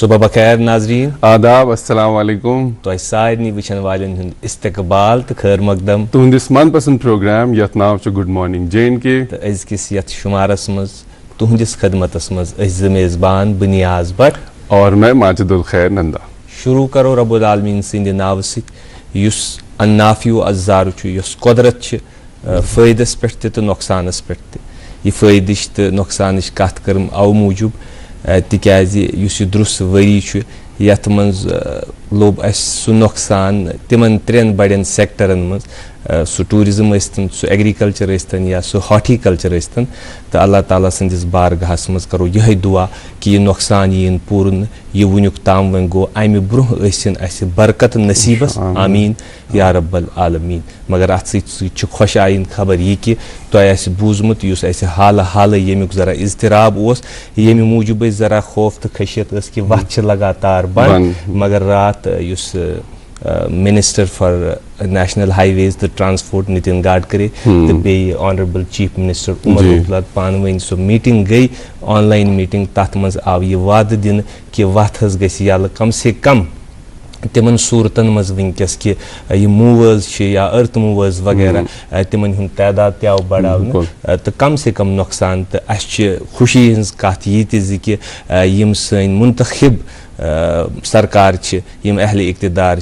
सुबह बखैर नाजरीन आदाब अस्सलाम वालेकुम तो सारे वचन वालन हुंद इस्तकबाल तो खैर मकदम तुहंदिस मनपसंद प्रोग्राम यथ नाव छ गुड मॉर्निंग JNK तो अजकिस यथ शुमारस मज तुहंदिस खदमतस मज अज़ मेज़बान बुनियाज भट्ट और मैं माजिदुल खैर नंदा। शुरू करो रब्बुल आलमीन सिंद नाव सत युस अन्नाफियो अज़्ज़ारु छु युस कुदरत छ फ़ायदस पेट तो नुकसानस पेट यह फ़ायदिश तो नुकसानिश कथ करम अव मूजूब तिकाज युस यह दुरुस्त वरी छु यथ मज लोब अस सु नुकसान तिमन त्रेन बड़न सेक्टरन मज सु टूरिज्म स्तन सु एग्रीकल्चर स्तन या सु हॉर्टिकल्चर स्तन तो अल्लाह ताला संदिस बारगाहस मज करो यह दुआ कि यह नुकसान यीन पूर्ण यह वुनुक ताम वन गो अमि ब्रोह सन अस बरकत नसीबस आमीन या रब्बल आलमीन। मगर अत सत खुश आइन खबर यह कि तुह बूजमुत युस अस हाल हाल यमुक जरा इज़्तिराब ओस यमि मूजूब जरा खौफ तो खशियत कि वत लगातार बंद मगर रात युस मिनिस्टर फॉर नेशनल हाईवेज तो ट्रांसपोर्ट नितिन गडकरी तो बे honourable chief minister Omar Abdullah पानवन सो मीटिंग गई ऑनलाइन मीटिंग तथ मज आव यह वाद दिन कि वत गस यल कम से कम तिमन सूरतन मज वनकस कि यह मूवर्स या अर्थ मूवर्स वगैरह तिमन हुंद तादाद ते आव बढ़ावन तो कम से कम नुकसान तो अस खुशी हज कथ यह कि यम सन मुंतखब सरकार यम अहले इक़्तिदार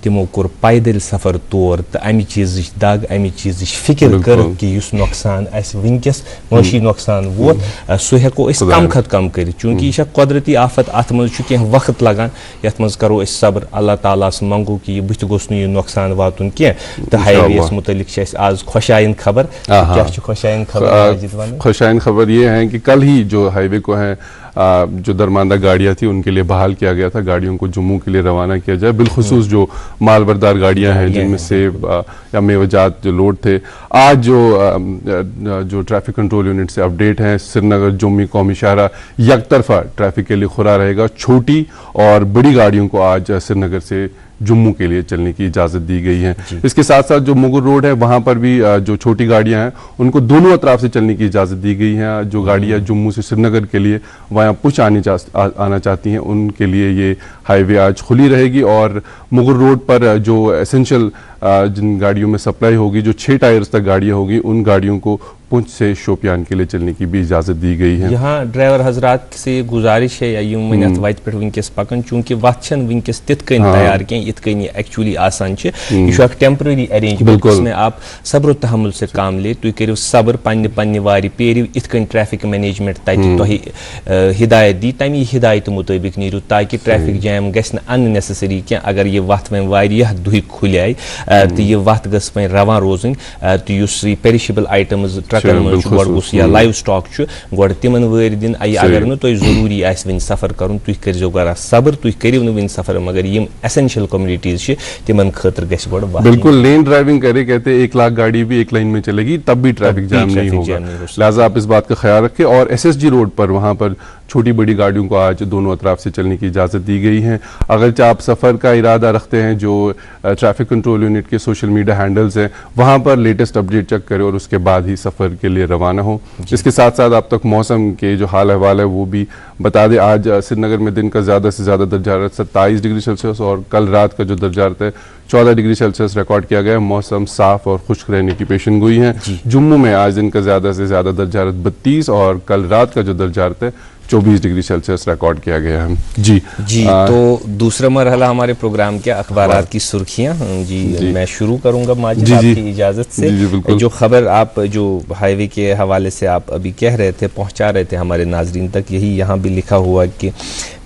तिमो कोर पैदल सफर तौर तो अमि चीज दग अमि चीज फिक्र कर कि युस नुकसान अस वनकस माशी नुकसान वोत सो हेको अस कम खत कम कर चूंकि यह कुदरती आफत अत मज कह वक्त लगान यथ मज करो अस सब्र अल्लाह ताला मंगो कि बुथ गोस यह नुकसान वातुन कह तो हाईवेस मुतलिक आज खुशाइन खबर क्या खुशाइन खबर खुशाइन खबर ये है कि कल ही जो हाईवे को है जो दरमानदा गाड़ियाँ थी उनके लिए बहाल किया गया था, गाड़ियों को जम्मू के लिए रवाना किया जाए, बिलखुसूस जो मालबरदार गाड़ियाँ हैं जिनमें सेब या मेवजात जो लोड थे। आज जो ट्रैफिक कंट्रोल यूनिट से अपडेट हैं, श्रीनगर जुम्मी कौमी शाहरा यकतरफा ट्रैफिक के लिए खुला रहेगा। छोटी और बड़ी गाड़ियों को आज श्रीनगर से जम्मू के लिए चलने की इजाज़त दी गई है। इसके साथ साथ जो मुगल रोड है वहाँ पर भी जो छोटी गाड़ियाँ हैं उनको दोनों अतराफ से चलने की इजाज़त दी गई है। जो गाड़ियाँ जम्मू से श्रीनगर के लिए वहाँ पुश आना चाहती हैं उनके लिए ये हाईवे आज खुली रहेगी। और मुगल रोड पर जो एसेंशियल जिन गाड़ियों में सप्लाई होगी, जो 6 टायर्स तक गाड़ियाँ होगी, उन गाड़ियों को पुंछ से शोपियान के लिए चलने की भी इजाज़त दी गई है। यहाँ ड्राइवर हजरात से गुजारिश है या यूं वन वत पे वनकस पकन चूंकि वत वनकस तित तैयार कह इत एक्चुअली आसान यह टेम्पररी अरेंजमेंट जिसमें आप सब्र तहमुल से काम ले तुम करो सब्र पन्ने वारि पेरिव इत ट्रैफिक मैनेजमेंट तह हिदायत दी तमी हिदायत मुताबिक नीरू ताकि ट्रैफिक जैम गस अननेसेसरी क्या अगर यह वत वन वारियाह दुह खुले तो यह वत गस वन रवान रोजन तो युस पेरिशेबल आइटम्स ट्रकन मज या लाइव स्टॉक गो तिमन वर दिन अगर नो तुह जरूरी वन सफर कर तुह करो गरा सब्र तुह करो वन सफर मगर यम एसेंशियल कम्युनिटीज तिमन खतर गस बड़ बिल्कुल लेन ड्राइविंग करे कहते 1 लाख गाड़ी भी एक लाइन में चलेगी तब भी ट्रैफिक जाम नहीं होगा। लिहाजा आप इस बात का ख्याल रखें। और SSG रोड पर वहाँ पर छोटी बड़ी गाड़ियों को आज दोनों अतराफ से चलने की इजाज़त दी गई है। अगर आप सफ़र का इरादा रखते हैं, जो ट्रैफिक कंट्रोल यूनिट के सोशल मीडिया हैंडल्स हैं वहाँ पर लेटेस्ट अपडेट चेक करें और उसके बाद ही सफ़र के लिए रवाना हो। इसके साथ साथ आप तक मौसम के जो हाल अहवाल है वो भी बता दें। आज श्रीनगर में दिन का ज़्यादा से ज़्यादा दर्जा हरारत 27 डिग्री सेल्सियस और कल रात का जो दर्जा हरारत है 14 डिग्री सेल्सियस रिकॉर्ड किया गया है। मौसम साफ और खुश्क रहने की पेशन गोई है। जम्मू में आज दिन का ज़्यादा से ज़्यादा दर्जा हरारत 32 और कल रात का जो दर्जा हरारत है 24 डिग्री सेल्सियस रिकॉर्ड किया गया है। जी तो दूसरा मरहला हमारे प्रोग्राम के अखबारात की सुर्खियां। जी मैं शुरू करूंगा माजिद आपकी इजाजत से। जो खबर आप जो हाईवे के हवाले से आप अभी कह रहे थे, पहुंचा रहे थे हमारे नाजरीन तक, यही यहाँ भी लिखा हुआ कि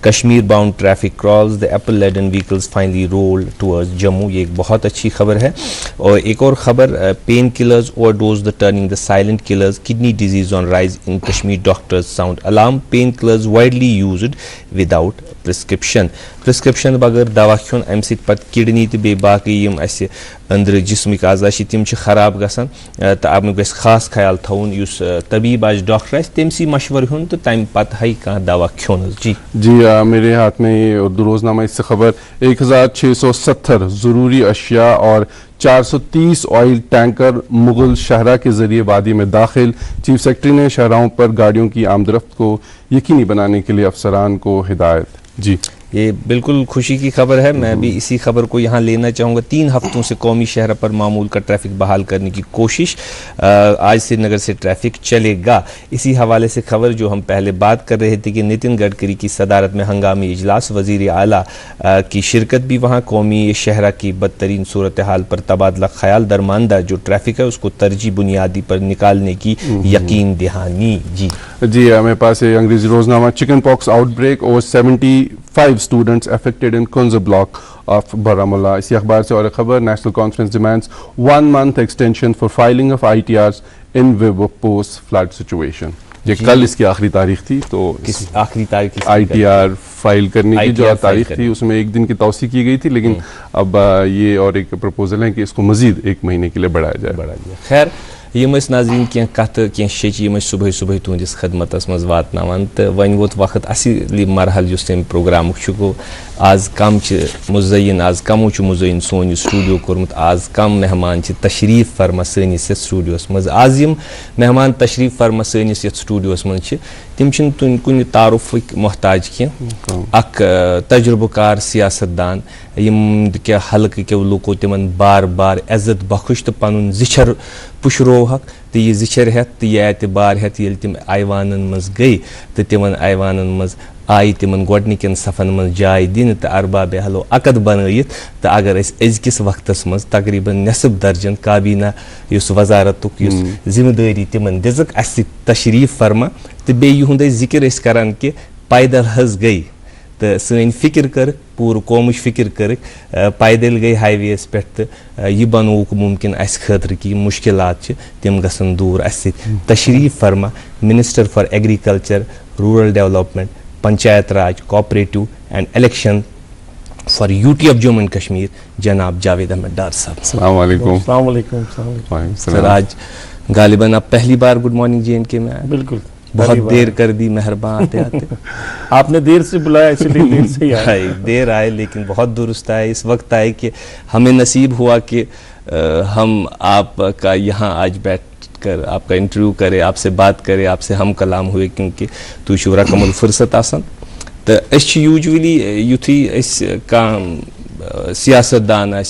Kashmir bound traffic cross the apple laden vehicles finally roll towards Jammu. ये एक बहुत अच्छी खबर है। और एक और खबर, pain killers overdose the turning the silent killers, kidney disease on rise in Kashmir, doctors sound alarm, pain killers widely used without prescription बगैर दवा खोन अम सत किडनी तो बे बाकी यम अस अंदर जिस्मिक आज़ा तिम खराब गसान तो अमुक गस खास ख्याल थवन युस तबीब आज डॉक्टर तमसी मशवर हुन तो तम पत है कह दवा खोन। जी मेरे हाथ में ये उर्दू रोजनामा इससे खबर 1670 ज़रूरी अशिया और 430 ऑयल टैंकर मुगल शहरा के जरिए वादी में दाखिल। चीफ सेक्रेटरी ने शहराओं पर गाड़ियों की आमदरफ्त को यकीनी बनाने के लिए अफसरान को हिदायत। जी ये बिल्कुल खुशी की खबर है। मैं भी इसी खबर को यहाँ लेना चाहूँगा। 3 हफ्तों से कौमी शहर पर मामूल का ट्रैफिक बहाल करने की कोशिश, आज श्रीनगर से ट्रैफिक चलेगा। इसी हवाले से खबर जो हम पहले बात कर रहे थे कि नितिन गडकरी की सदारत में हंगामी इजलास, वजीर आला की शिरकत भी वहाँ, कौमी शहरा की बदतरीन सूरत हाल पर तबादला ख्याल, दरमानदा जो ट्रैफिक है उसको तरजीह बुनियादी पर निकालने की यकीन दहानी। जी हमें पास है अंग्रेजी रोजनामा। Chicken pox outbreak, over 75 students affected in Kunzer block of Baramulla. इसी अखबार से और एक खबर, National Conference demands 1 month extension for filing of ITRs in post flood situation. ये कल इसकी आखिरी तारीख थी, तो आखिरी तारीख ITR फाइल करने की जो तारीख थी उसमें 1 दिन की तौसी की गई थी, लेकिन अब ये और एक प्रपोजल है कि इसको मजीद 1 महीने के लिए बढ़ाया जाए। खैर यम नाज़रीन क्या कत क्या शेच यम सुबह सुबह तुंदिस खदमतस मज वातनावान तो वन वोत वक्त असली मरहल जुस तम प्रोग्राम गो आज कम मुज़य्यन, आज कमो मुज़य्यन सोन स्टूडियो कोर्मुत, आज कम मेहमान तशरीफ फरमा सनिस स्टूडियोस मज। आज यम मेहमान तशरीफ फरमा सनिस स्टूडियोस मज तम कुन तारुफ मोहताज कह तजुर्बकार सियासतदान यम क्या हल्क के लुको तिमन बार बार इज्जत बख्श तो पन जिछर पुशरोहक तो यह जिछर हेत तो यह एतबार हेत ये तम ऐवान मज गई तो तिमन ऐवान मज आई तिमन गोडनिकन सफन मज जाय दिन तो अरबाब हलो अकद बनयित तो अगर अजकिस वक्तस मज तकरीबन नेसफ दर्जन काबीना युस वजारतुक युस जिम्मेदारी तिमन दिजक अस तशरीफ फरमा तो बे युंद जिक्र करान कि पैदल हज गई तो सन फिक्र कर पूर कौमच फिक्र कर पैदल गई हाईवेस पे तो यह बनोक मुमकिन अस खतर कि मुश्किलात तम गसन दूर अस तशरीफ फरमा minister for agriculture, rural development, Panchayat Raj, cooperative and election for UT of Jammu and Kashmir जनाब जावेद अहमद डार साहब। अस्सलाम वालेकुम। सर आज गालिबन आप पहली बार गुड मॉर्निंग JNK में आए। बिल्कुल, बहुत देर कर दी, मेहरबान आते आते आपने देर से बुलाया इसलिए देर से ही आए। देर आए लेकिन बहुत दुरुस्त आए। इस वक्त आए कि हमें नसीब हुआ कि हम आपका यहाँ आज बैठ कर आपका इंटरव्यू करे, आपसे बात करे, आपसे हम कलाम हुए, क्योंकि तु शुरा कमल फुर्सत आसान तो यूजली युथी सियासतदान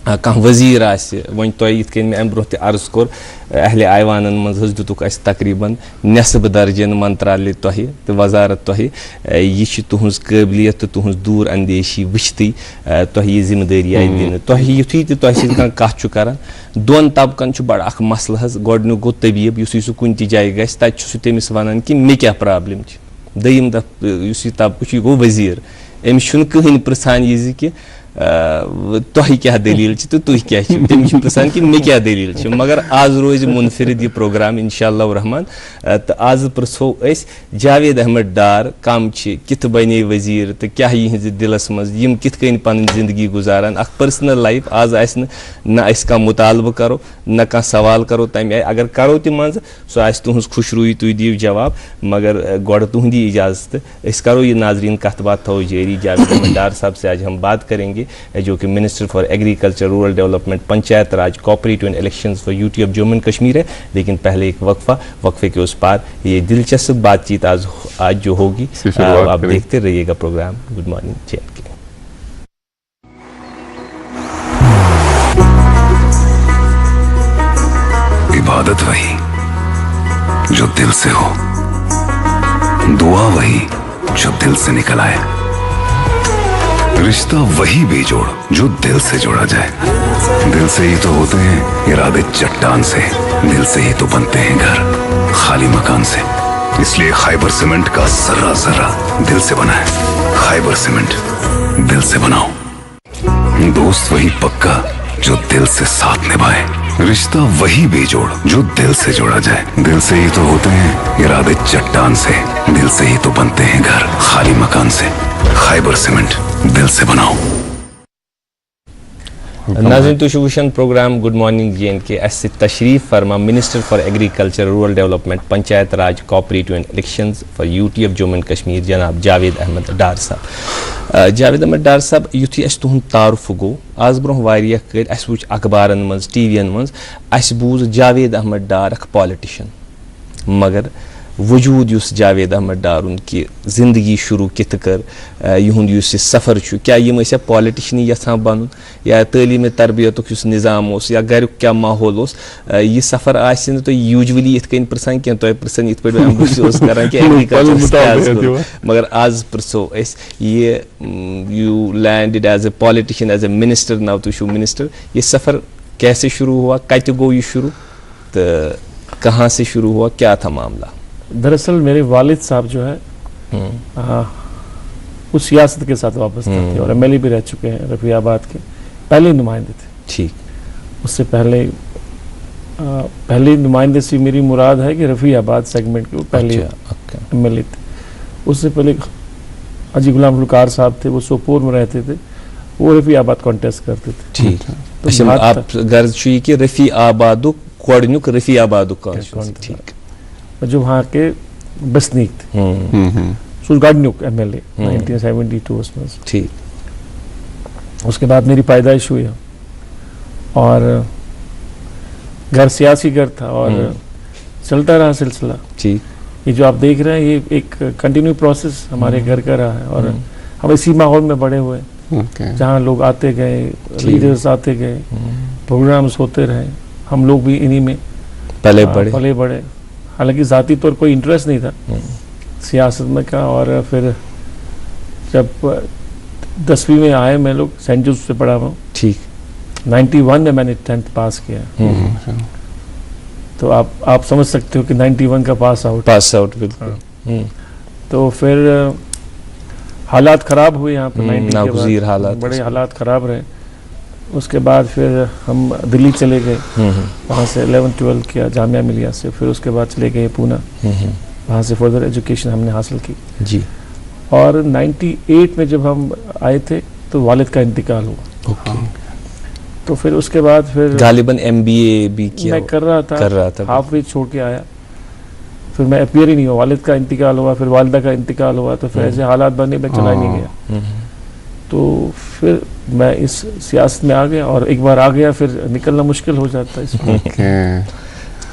कह वजीर वन तुम मे ब्रो अर्ज कोर अहले ऐवान मज दुतुक तकरीबन नेसफ दर्जन मंत्रालय तोह तो वजारत तोह यह तुहज काबिलियत तो तुहज दूर अंदेशी वुचती तोह यह जिम्मेदारी आई दिन तोह युथी तुम कत कर दोन तबकन बड़ अख मसल गोडनुक गो तबीब युस कुन जाय गस तस तमिस वन कि मे क्या प्रॉब्लम दयिम दफ तबक गो वजीर अमिस कहन पृछान यह कि तुह क्या दलील तो तुह क्या तमिस पृछान कि मे क्या दलील, मगर आज रोज मुनफरिद यह प्रोग्राम इंशाअल्लाह रहमान तो आज पृछो जावेद अहमद डार कम कित बने वजीर तो क्या यह दिलस मज यम कित कन पन जिंदगी गुजारान अख पर्सनल लाइफ आज ना कह मुतालबा करो न कह सवाल करो तमें अगर करो त मज सो तुहज खुशरूई तुह दियो जवाब, मगर गोड़ तुहदी इजाजत करो ये नाजरीन कत बात थो जारी। जावेद अहमद डार साहब से आज हम बात करेंगे जो कि minister for agriculture, rural development, Panchayat Raj, cooperative and elections for UT of Jammu and Kashmir है। लेकिन पहले एक वक्फे के उस पार ये दिलचस्प बातचीत आज जो होगी आप देखते रहिएगा प्रोग्राम गुड मॉर्निंग JNK। इबादत वही जो दिल से हो, दुआ वही जो दिल से निकल आए, रिश्ता वही बेजोड़ जो दिल से जोड़ा जाए। दिल से ही तो होते हैं इरादे चट्टान से, दिल से ही तो बनते हैं घर खाली मकान से। इसलिए खैबर सीमेंट का जर्रा जर्रा दिल से बना है। खैबर सीमेंट, दिल से बनाओ। दोस्त वही पक्का जो दिल से साथ निभाए, रिश्ता वही बेजोड़ जो दिल से जोड़ा जाए। दिल से ही तो होते हैं इरादे चट्टान से, दिल से ही तो बनते हैं घर खाली मकान से। खैबर सीमेंट, दिल से बनाओ। नाज़रीन तुश वुचन प्रोग्राम गुड मॉर्निंग JNK अस तशरीफ फरमा minister for agriculture, rural development, Panchayat Raj, cooperative and elections for UT of Jammu and Kashmir जनाब जावेद अहमद डार साहब। जावेद अहमद डार साहब युथी अस तुहंद तारुफ गो आज ब्रोह वारिया कर अस वुच अखबारन मज, टीवीयन मज अस बूज जावेद अहमद डार अख पॉलिटिशियन, मगर वजूद युस जावेद अहमद डारुन की जिंदगी शुरू कित कर युहुंद युस सफ़र छु क्या यम ऐसा पॉलिटिशियन यछान बनन या तालीम तरबियतुक युस निज़ाम ओस या घर क्या माहौल ओस यह सफ़र आसि न तो यूजुअली इत कन प्रसान क्या तो प्रसान इत पे अम्बुस ओस करन कि एग्रीकल्चर मगर आज प्रसो एस ये you landed as a politician as a minister now तो शू मिनिस्टर ये सफ़र कैसे शुरू हुआ कत गो ये शुरू तो कहाँ से शुरू हुआ क्या था मामला? दरअसल मेरे वालिद साहब जो है उस सियासत के साथ वाबस्ता थे और एमएलए भी रह चुके हैं रफियाबाद के पहले नुमाइंदे थे। ठीक, उससे पहले नुमाइंदे से मेरी मुराद है कि रफियाबाद सेगमेंट के वो पहले एमएलए थे। उससे पहले हाजी गुलाम फुलकार साहब थे, वो सोपोर में रहते थे, वो रफियाबाद कॉन्टेस्ट करते थे। ठीक, तो आप गर्ज छुई कि रफियाबाद कोडनुक रफियाबाद ठीक, जो वहाँ के बसनीक थे सुरगाडनुक एमएलए 1972 में। ठीक, उसके बाद मेरी पैदाइश हुई और घर सियासी घर था और चलता रहा सिलसिला। ठीक, ये जो आप देख रहे हैं ये एक कंटिन्यू प्रोसेस हमारे घर का रहा है और हम इसी माहौल में बड़े हुए जहाँ लोग आते गए, लीडर्स आते गए, प्रोग्राम्स होते रहे, हम लोग भी इन्हीं में पले बड़े। हालांकि ज़ाती तौर कोई इंटरेस्ट नहीं था सियासत में का। और फिर जब 10वीं में आए मैं लोग सेंट जोसेफ से पढ़ा हुआ। ठीक, 91 में मैंने 10th पास किया। तो आप समझ सकते हो कि 91 का पास आउट बिल्कुल। तो फिर हालात ख़राब हुए यहाँ पर 90 के बाद, हालात बड़े हालात ख़राब रहे। उसके बाद फिर हम दिल्ली चले गए, वहाँ से 11-12 किया जामिया मिलिया से। फिर उसके बाद चले गए पूना, वहाँ से फर्दर एजुकेशन हमने हासिल की जी। और 98 में जब हम आए थे तो वालिद का इंतकाल हुआ। तो फिर उसके बाद फिर गालिबन MBA भी किया मैं कर रहा था हाफ वे छोड़ के आया। फिर मैं अपीयर ही नहीं हुआ, वालिद का इंतकाल हुआ, फिर वालिदा का इंतकाल हुआ। तो फिर ऐसे हालात बने मैं चला नहीं गया। तो फिर मैं इस सियासत में आ गया और एक बार आ गया फिर निकलना मुश्किल हो जाता है इसमें।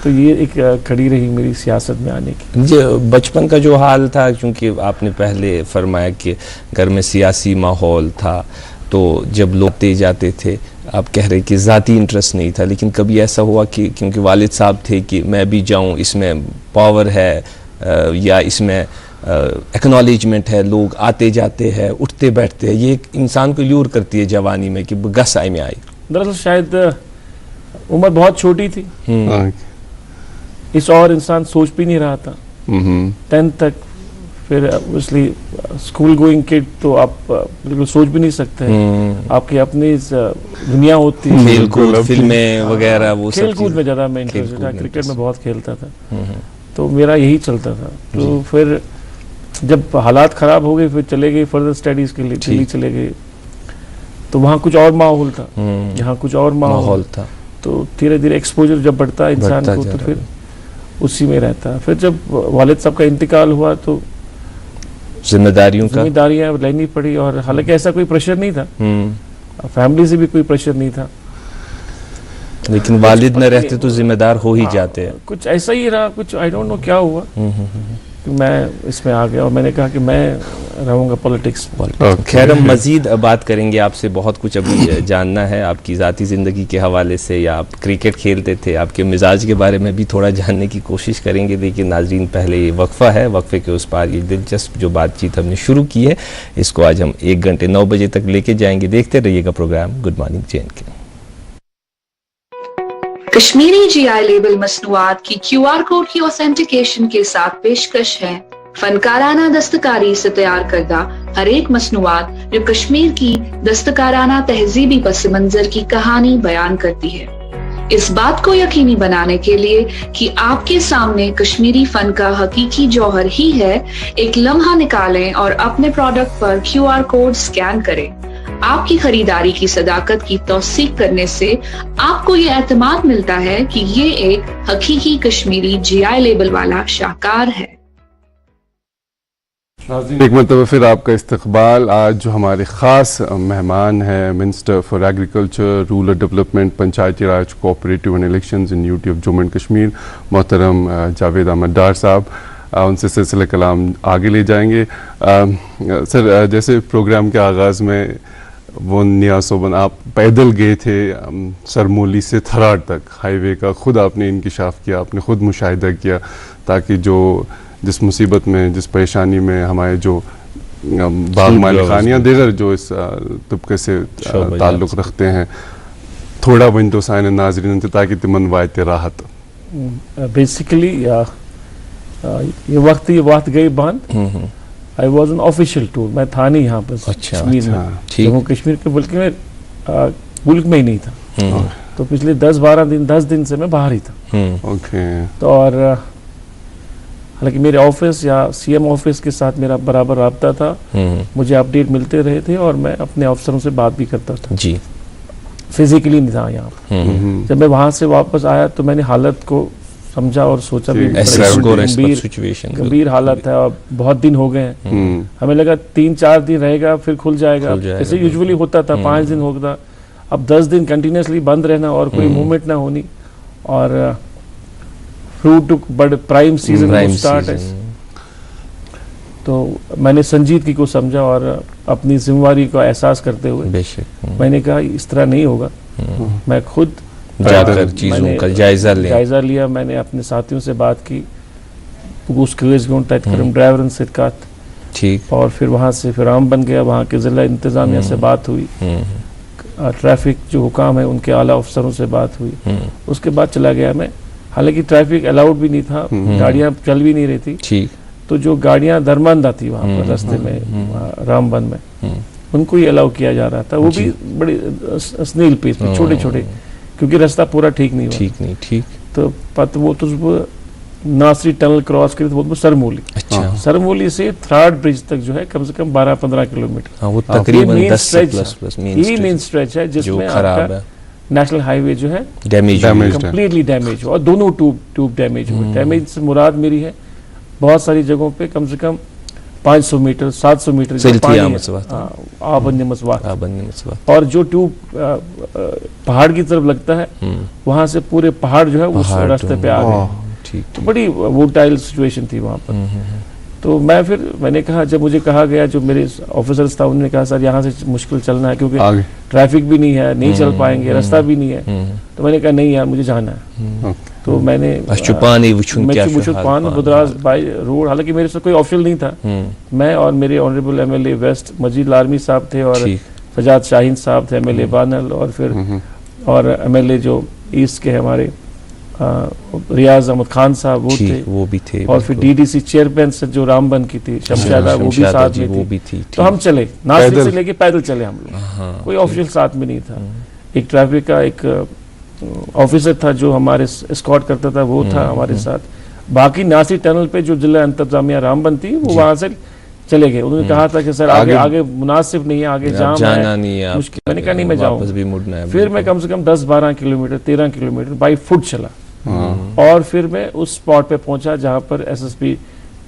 तो ये एक खड़ी रही मेरी सियासत में आने की। जो बचपन का जो हाल था, क्योंकि आपने पहले फरमाया कि घर में सियासी माहौल था, तो जब लोग आते जाते थे आप कह रहे कि ज़ाती इंटरेस्ट नहीं था, लेकिन कभी ऐसा हुआ कि क्योंकि वालिद साहब थे कि मैं भी जाऊं, इसमें पावर है या इसमें एक्नॉलेजमेंट है, लोग आते जाते हैं, उठते बैठते हैं, ये एक इंसान को ल्यूर करती है जवानी में कि गस आई में आई। दरअसल शायद उम्र बहुत छोटी थी, इस और इंसान सोच भी नहीं रहा था 10th तक। फिर ऑब्वियसली स्कूल गोइंग किड तो आप बिल्कुल सोच भी नहीं सकते हैं, आपकी अपनी दुनिया होती है, खेलकूद फिल्में वगैरह, वो सब खेलकूद में ज़्यादा मैं इंटरेस्ट था, क्रिकेट में बहुत खेलता था, तो मेरा यही चलता था। तो फिर जब हालात ख़राब हो गए फिर चले गए फर्दर स्टडीज़ के लिए, दिल्ली चले गए। तो वहाँ कुछ और माहौल था, यहाँ कुछ और माहौल था। तो धीरे धीरे एक्सपोजर जब बढ़ता है इंसान को तो फिर उसी में रहता है। फिर जब वालिद साहब का इंतकाल हुआ तो जिम्मेदारियां लेनी पड़ी। और हालांकि ऐसा कोई प्रेशर नहीं था, फैमिली से भी कोई प्रेशर नहीं था, लेकिन वालिद न रहते तो जिम्मेदार हो ही जाते हैं। कुछ ऐसा ही रहा, कुछ आई डोंट नो क्या हुआ कि मैं इसमें आ गया और मैंने कहा कि मैं रहूंगा पॉलिटिक्स। खैर हम मजीद बात करेंगे आपसे, बहुत कुछ अभी जानना है आपकी ज़ाती ज़िंदगी के हवाले से, या आप क्रिकेट खेलते थे, आपके मिजाज के बारे में भी थोड़ा जानने की कोशिश करेंगे। लेकिन नाजरीन पहले ये वक्फा है, वक्फे के उस पार ये दिलचस्प जो बातचीत हमने शुरू की है इसको आज हम 1 घंटे 9 बजे तक लेके जाएंगे। देखते रहिएगा प्रोग्राम गुड मॉर्निंग JNK। कश्मीरी GI लेबल मसनूआत की QR कोड की ऑथेंटिकेशन के साथ पेशकश है फनकाराना दस्तकारी से तैयार करदा हर एक मसनूआत जो कश्मीर की दस्तकाराना तहजीबी पस मंजर की कहानी बयान करती है। इस बात को यकीनी बनाने के लिए कि आपके सामने कश्मीरी फन का हकीकी जौहर ही है, एक लम्हा निकालें और अपने प्रोडक्ट पर QR कोड स्कैन करें। आपकी खरीदारी की सदाकत की तौसीक करने से आपको ये एतमाद मिलता है कि ये एक हकीकी कश्मीरी GI लेबल वाला शाहकार है। एक मरतबा फिर आपका इस्तकबाल। आज जो हमारे ख़ास मेहमान हैं minister for agriculture, rural development, Panchayati Raj, cooperative and elections in UT of Jammu and Kashmir, मोहतरम जावेद अहमद डार साहब। उनसे सिलसिला कलाम आगे ले जाएंगे। सर, जैसे प्रोग्राम के आगाज़ में वो नियासोबन आप पैदल गए थे सरमोली से थराद तक हाईवे का, खुद आपने इंकिशाफ किया, आपने खुद मुशाहिदा किया, ताकि जिस मुसीबत में, जिस परेशानी में हमारे जो बाग मालिकान या दीगर जो इस तबके से ताल्लुक़ रखते हैं, थोड़ा वन तो साइन नाजरीन ताकि तिमन वायते राहत। बेसिकली ये वक्त गई बंद। I was an official tour, मैं था नहीं यहाँ पर कश्मीर में, जम्मू कश्मीर के, बल्कि मैं मुल्क में ही नहीं था। तो पिछले 10 दिन से मैं बाहर ही था। तो और हालांकि मेरे ऑफिस या सीएम ऑफिस के साथ मेरा बराबर राब्ता था, मुझे अपडेट मिलते रहे थे और मैं अपने अफसरों से बात भी करता था जी। फिजिकली नहीं था यहाँ पर। जब मैं वहां से वापस आया तो मैंने हालत को समझा और सोचा भी गंभीर हालत है और बहुत दिन हो गए हैं। हमें लगा 3-4 दिन रहेगा फिर खुल जाएगा, जैसे यूजुअली होता था, 5 दिन होता। अब 10 दिन कंटिन्यूसली बंद रहना और कोई मूवमेंट ना होनी, और फ्रूट बड़े प्राइम सीजन स्टार्ट है। तो मैंने संजीदगी को समझा और अपनी जिम्मेवारी का एहसास करते हुए मैंने कहा इस तरह नहीं होगा। मैं खुद जाकर चीजों का जायजा लिया। मैंने अपने साथियों से बात की, ड्राइवर सिरकात, ठीक, और फिर वहाँ से फिर आम बन गया। वहाँ के जिला इंतजामिया से बात हुई, ट्रैफिक जो हुकाम है उनके आला अफसरों से बात हुई। उसके बाद चला गया मैं। हालांकि ट्रैफिक अलाउड भी नहीं था, गाड़ियाँ चल भी नहीं रही थी, ठीक। तो जो गाड़ियाँ दरमंदा थी वहाँ पर रास्ते में रामबन में, उनको ही अलाउ किया जा रहा था। वो भी बड़े स्नेल पेस में, छोटे छोटे, क्योंकि रास्ता पूरा ठीक नहीं हुआ। ठीक। तो वो तो नासरी टनल क्रॉस करी तो वो सरमोली, सरमोली से थराद ब्रिज तक जो है कम से कम 12-15 किलोमीटर, वो तकरीबन 10 प्लस यही मेन स्ट्रेच है जिसमें आपका नेशनल हाईवे जो है कंप्लीटली डैमेज हुआ, और दोनों ट्यूब डैमेज हुए। डैमेज से मुराद मेरी है बहुत सारी जगहों पे कम से कम 500 मीटर 700 मीटर और जो ट्यूब पहाड़ की तरफ लगता है वहां से पूरे पहाड़ जो है उस रास्ते पे आ गए। तो बड़ी वोटाइल सिचुएशन थी वहां पर। तो मैंने कहा, जब मुझे कहा गया, जो मेरे ऑफिसर्स था उन्होंने कहा सर यहाँ से मुश्किल चलना है क्योंकि ट्रैफिक भी नहीं है, नहीं चल पाएंगे, रास्ता भी नहीं है। तो मैंने कहा नहीं यार मुझे जाना है। तो मैंने बुदराज बाई रोड, हालांकि मेरे साथ कोई ऑफिशियल नहीं था, मैं और मेरे ऑनरेबल एमएलए वेस्ट मजीद लारमी साहब थे और फजाद शाहीन साहब थे, एमएलए बानल, और फिर और एमएलए जो ईस्ट के हमारे रियाज अहमद खान साहब वो भी थे, और फिर डीडीसी चेयरपर्सन जो रामबन की थी शमशादा, वो भी साथ में थी। तो हम चले, नासिक से लेके पैदल चले हम लोग, कोई ऑफिशियल साथ में नहीं था। एक ट्रैफिक का एक ऑफिसर था जो हमारे एस्कॉर्ट करता था, वो था हमारे साथ। बाकी नासिर टनल पे जो जिला इंतजामिया रामबन थी वो वहां से चले गए। उन्होंने कहा था कि सर आगे मुनासिब नहीं है, आगे जाम है, मुश्किल। मैंने कहा नहीं मैं जाऊंगा। फिर मैं कम से कम 10-12 किलोमीटर 13 किलोमीटर बाई फुट चला, और फिर मैं उस स्पॉट पे पहुंचा जहां पर एसएसपी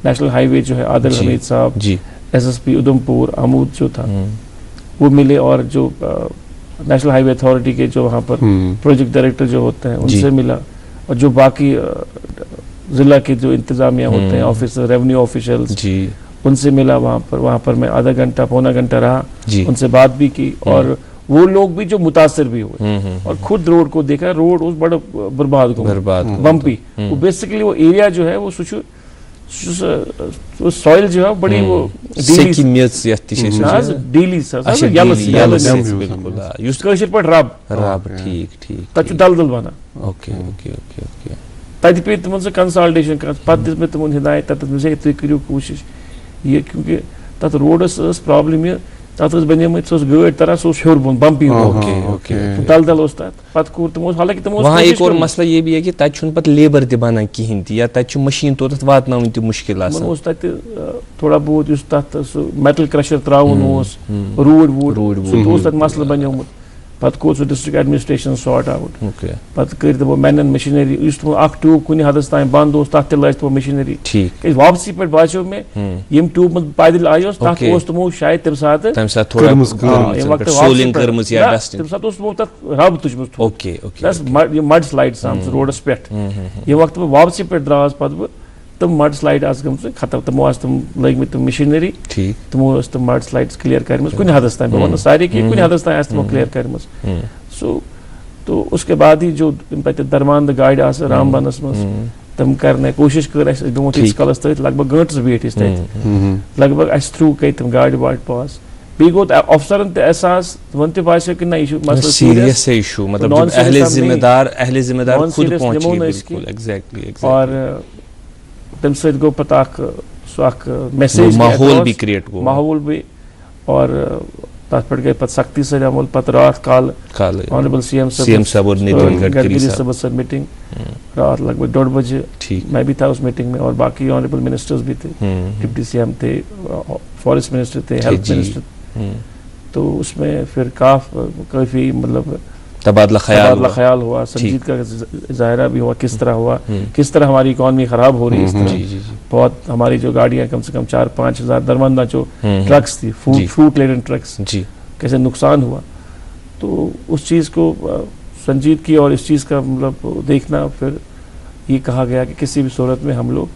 नेशनल हाईवे जो है आदिल हमीद साहब, एसएसपी उधमपुर अमूद जो था वो मिले, और जो नेशनल हाईवे अथॉरिटी के जो वहाँ पर प्रोजेक्ट डायरेक्टर जो होते हैं उनसे मिला, और जो बाकी जिला के जो इंतजामिया होते हैं, ऑफिसर, रेवेन्यू ऑफिशियल्स, उनसे मिला वहाँ पर मैं आधा घंटा पौना घंटा रहा, उनसे बात भी की, और वो लोग भी जो मुतासर भी हुए, और खुद रोड को देखा। रोड उस बड़ा बर्बाद बम्पी, वो बेसिकली वो एरिया जो है वो सॉइल जो है बड़ी वो दलदल बना। तत पे तिमन से कंसल्टेशन कर, पत में तिमन हिदायत तुम करियो कोशिश ये, क्योंकि तत रोडस प्रॉब्लम ये तत बने गाड़ी तरह हेर बोन बम्पी दलदल हालांकि वहाँ एक और मसला ये भी है कि तत पत लेबर ते बनान कहीं या तत मशीन तोत वातनावन ते मुश्किल थोड़ा बहुत तत मेटल क्रशर त्राउन रोड मसला बनियोमुत। पत core so district administration sort out, पत कर तमो मैनन मशीनरी अख ट्यूब कुछ हदस तान बंद तथ लाज तमो मशीनरी। वापसी पे बाचो में यम ट्यूब मत पैदल आयो तथ तमो शायद तम साथ रब तुझ मड स्लाइड रोडस पे। ये वक्त वापसी पे द्रास पत तम मड स्लाइड आज गम खत्म तमो आज तम लग में तम मशीनरी ठीक तमो तम मड स्लाइड्स क्लियर कर कुछ हदस तान बह सारे कि कुछ हदस तान तमो क्लियर कर सो तो उसके बाद ही जो पे दरमान गाड़ आस रामबनस मज तम करने कोशिश कर दमो कलस तथ लगभग गंटस वेट लगभग अस थ्रू कई तम गाड़ वाड़ पास बी गो अफसरन एहसास वन तसे कि ना यह मसला सीरियस है इशू मतलब जब अहले जिम्मेदार खुद पहुंचे बिल्कुल एग्जैक्टली और तम सत गो पता मैसेज माहौल भी क्रिएट गो माहौल भी और तथ पे गई पत सख्ती से अमल पत रात काल ऑनरेबल सीएम साहब और नितिन गडकरी साहब से मीटिंग रात लगभग 1:30 बजे मैं भी था उस मीटिंग में और बाकी ऑनरेबल मिनिस्टर्स भी थे डिप्टी सीएम थे फॉरेस्ट मिनिस्टर थे हेल्थ मिनिस्टर तो उसमें फिर काफी मतलब तबादला ख्याल हुआ संजीद का ज़ाहिरा भी हुआ किस तरह हुआ किस तरह हमारी इकॉनमी खराब हो रही है इस तरह बहुत हमारी जो गाड़ियां कम से कम 4-5 हज़ार दरमंदा जो ट्रक्स थी फ्रूट लेडन ट्रक्स कैसे नुकसान हुआ तो उस चीज़ को संजीद की और इस चीज़ का मतलब देखना फिर ये कहा गया कि किसी भी सूरत में हम लोग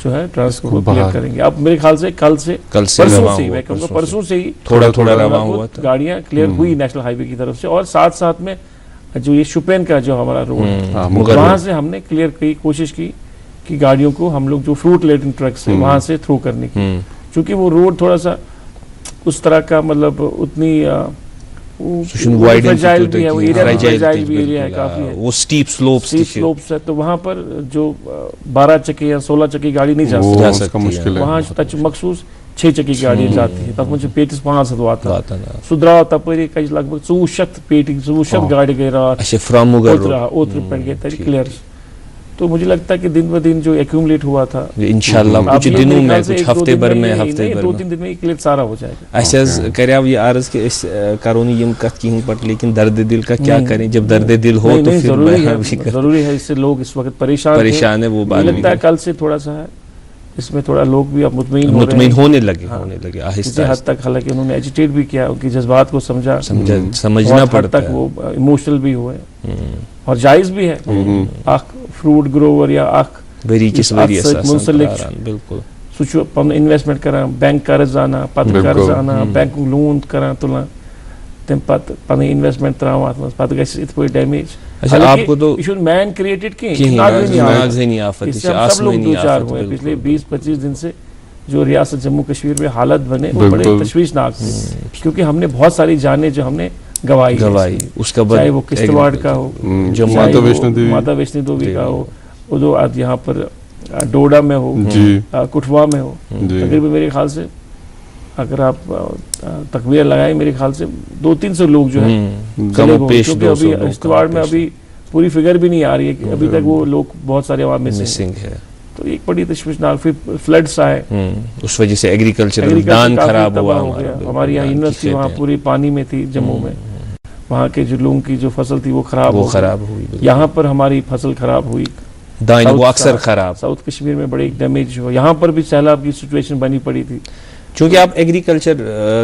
जो है ट्रांसपोर्ट को क्लियर करेंगे। अब मेरे ख्याल से कल से परसों से ही थोड़ा रवा हुआ गाड़ियां क्लियर हुई नेशनल हाईवे की तरफ से और साथ में जो ये शुपेन का जो हमारा रोड वहां से हमने क्लियर की कोशिश की कि गाड़ियों को हम लोग जो फ्रूट लेडन ट्रक्स है वहां से थ्रू करने की क्योंकि वो रोड थोड़ा सा उस तरह का मतलब उतनी फ्रेजाइल भी है वो एरिया है काफी है वो स्टीप स्लोप्स है तो वहां पर जो 12 चक्की या 16 चक्की गाड़ी नहीं जा सकती वहां तक मखसूस 6 चक्की गाड़ी जाती है तक मुझे पेटिस 5 वाता सुधरा तपरी कज लगभग 200 पेटी 200 गाड़ी गई रात ओत्र पे गए तरी क्लियर तो मुझे लगता है कि दिन ब दिन जो एक्यूमुलेट हुआ था इंशाल्लाह कुछ दिनों में कुछ हफ्ते भर में 2-3 दिन में ये क्लियर सारा हो जाएगा। अच्छा करिया ये अर्ज कि इस करोनी यम कत कहीं पर लेकिन दर्द दिल का क्या करें जब दर्द दिल हो तो फिर जरूरी है इससे लोग इस वक्त परेशान है वो बात लगता है कल से थोड़ा सा है इसमें थोड़ा लोग भी अब मुतमईन होने लगे आहिस्ता हद तक हालांकि उन्होंने एजिटेट भी किया उनकी जज्बात को समझना पड़ता है वो इमोशनल भी हुए और जायज भी है आख फ्रूट ग्रोवर या आख बिल्कुल सु पन इन्वेस्टमेंट करा बैंक कर्ज आना पत कर्ज आना बैंक लोन करा तुला तम पत पन इन्वेस्टमेंट त्रावा पत गस इत पे डैमेज अच्छा आपको तो इशू मैन क्रिएटेड के नाज़नी आफत सब लोग दो चार हुए पिछले 20-25 दिन से जो रियासत जम्मू कश्मीर में हालत बने वो बड़े तशवीशनाक थे क्योंकि हमने बहुत सारी जानें जो हमने गवाई उसका चाहे वो किश्तवाड़ का हो जो माता वैष्णो देवी का हो उदो आज यहाँ पर डोडा में हो कुठवा में हो तकरीबन मेरे ख्याल से अगर आप तकबीर लगाए मेरे ख्याल से 200-300 लोग जो है क्योंकि अभी किश्तवाड़ में अभी पूरी फिगर भी नहीं आ रही है कि अभी तक वो लोग बहुत सारे वहाँ मिसिंग है तो एक बड़ी तशवीशनाक फिर फ्लड्स आए उस वजह से एग्रीकल्चर दान खराब हुआ हमारी यहाँ यूनिवर्सिटी वहाँ पूरी पानी में थी जम्मू में वहाँ के जो लोगों की जो फसल थी वो खराब हुई यहाँ पर हमारी फसल खराब हुई वो अक्सर खराब साउथ कश्मीर में बड़े डैमेज हुआ यहाँ पर भी सैलाब की सिचुएशन बनी पड़ी थी चूंकि आप एग्रीकल्चर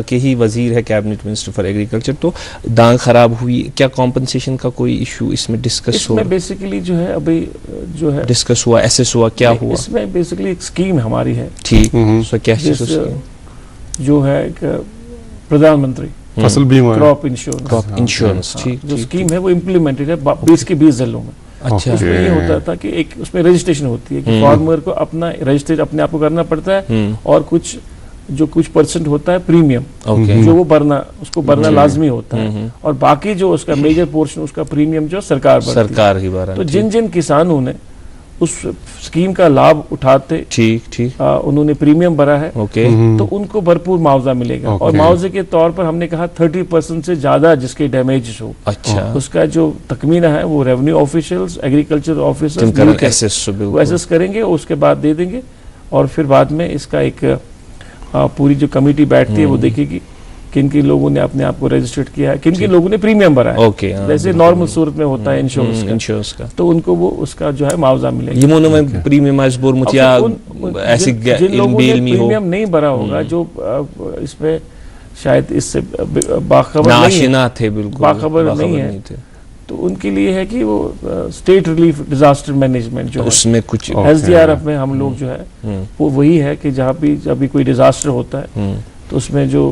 के ही वजीर है कैबिनेट मिनिस्टर फॉर एग्रीकल्चर तो दान खराब हुई क्या कॉम्पनसेशन का कोई इशू इसमें डिस्कस हुआ बेसिकली जो है अभी जो है डिस्कस हुआ एसेस हुआ क्या हुआ इसमें बेसिकली एक स्कीम हमारी है ठीक सो क्या जो है एक प्रधानमंत्री फसल बीमा क्रॉप इंश्योरेंस ठीक जो स्कीम है वो इम्प्लीमेंटेड है 20 के 20 जिलों में। अच्छा उसमें ये होता था कि एक उसमें रजिस्ट्रेशन होती है कि फार्मर को अपना रजिस्ट्रेशन अपने आप को करना पड़ता है और कुछ परसेंट होता है प्रीमियम जो वो उसको भरना लाजमी होता है और बाकी जो उसका मेजर पोर्शन उसका प्रीमियम जो सरकार ही भरती है। तो जिन किसानों ने उस स्कीम का लाभ उठाते ठीक उन्होंने प्रीमियम भरा है तो उनको भरपूर मुआवजा मिलेगा और मुआवजे के तौर पर हमने कहा 30% से ज्यादा जिसके डैमेज हो अच्छा उसका जो तकमीना है वो रेवेन्यू ऑफिशियल्स एग्रीकल्चर ऑफिसर्स वो एसेस करेंगे उसके बाद दे देंगे और फिर बाद में इसका एक पूरी जो कमेटी बैठती है वो देखेगी किन किन लोगों ने अपने आप को रजिस्टर्ड किया है किन किन लोगों ने प्रीमियम भरा है जैसे नॉर्मल सूरत में होता है इंश्योरेंस का तो उनको वो उसका जो है मुआवजा मिलेगा में प्रीमियम ऐसे जिन लोगों ने प्रीमियम नहीं भरा होगा जो इसमें शायद इससे बाखबर नहीं है तो उनके लिए है कि वो स्टेट रिलीफ डिजास्टर मैनेजमेंट जो उसमें कुछ SDRF में हम लोग जो है वो वही है कि जहाँ भी जब भी कोई डिजास्टर होता है तो उसमें जो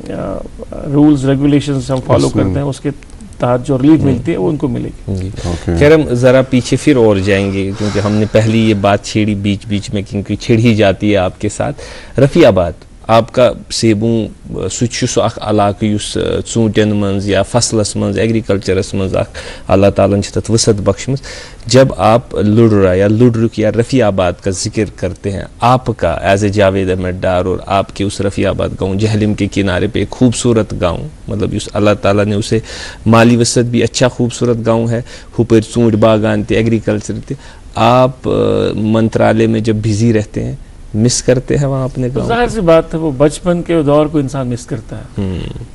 रूल्स रेगुलेशंस हम फॉलो करते हैं उसके तहत जो रिलीफ मिलती है वो उनको मिलेगी। खैर हम जरा पीछे फिर और जाएंगे क्योंकि हमने पहले ये बात छेड़ी बीच बीच में क्योंकि छिड़ ही जाती है आपके साथ। रफियाबाद आपका सेबू सह अलाक ूटन मज या फसलस मज एग्रीकल्चरस मज अल्लाह ताला ने तथ वसत बख्शमत। जब आप लुडरा या लुडरुक या रफ़ियाबाद का जिक्र करते हैं आपका एज ए जावेद अहमद डार और आपके उस रफ़ियाबाद गाँव जहलम के किनारे पे एक खूबसूरत गाँव मतलब उस अल्लाह ताला ने उसे माली वसत भी अच्छा खूबसूरत गाँव है हुपर ूट बागान थे एग्रीकल्चर थे। आप मंत्रालय में जब बिजी रहते हैं मिस करते हैं वहाँ अपने गाँव? जाहिर सी बात है वो बचपन के दौर को इंसान मिस करता है।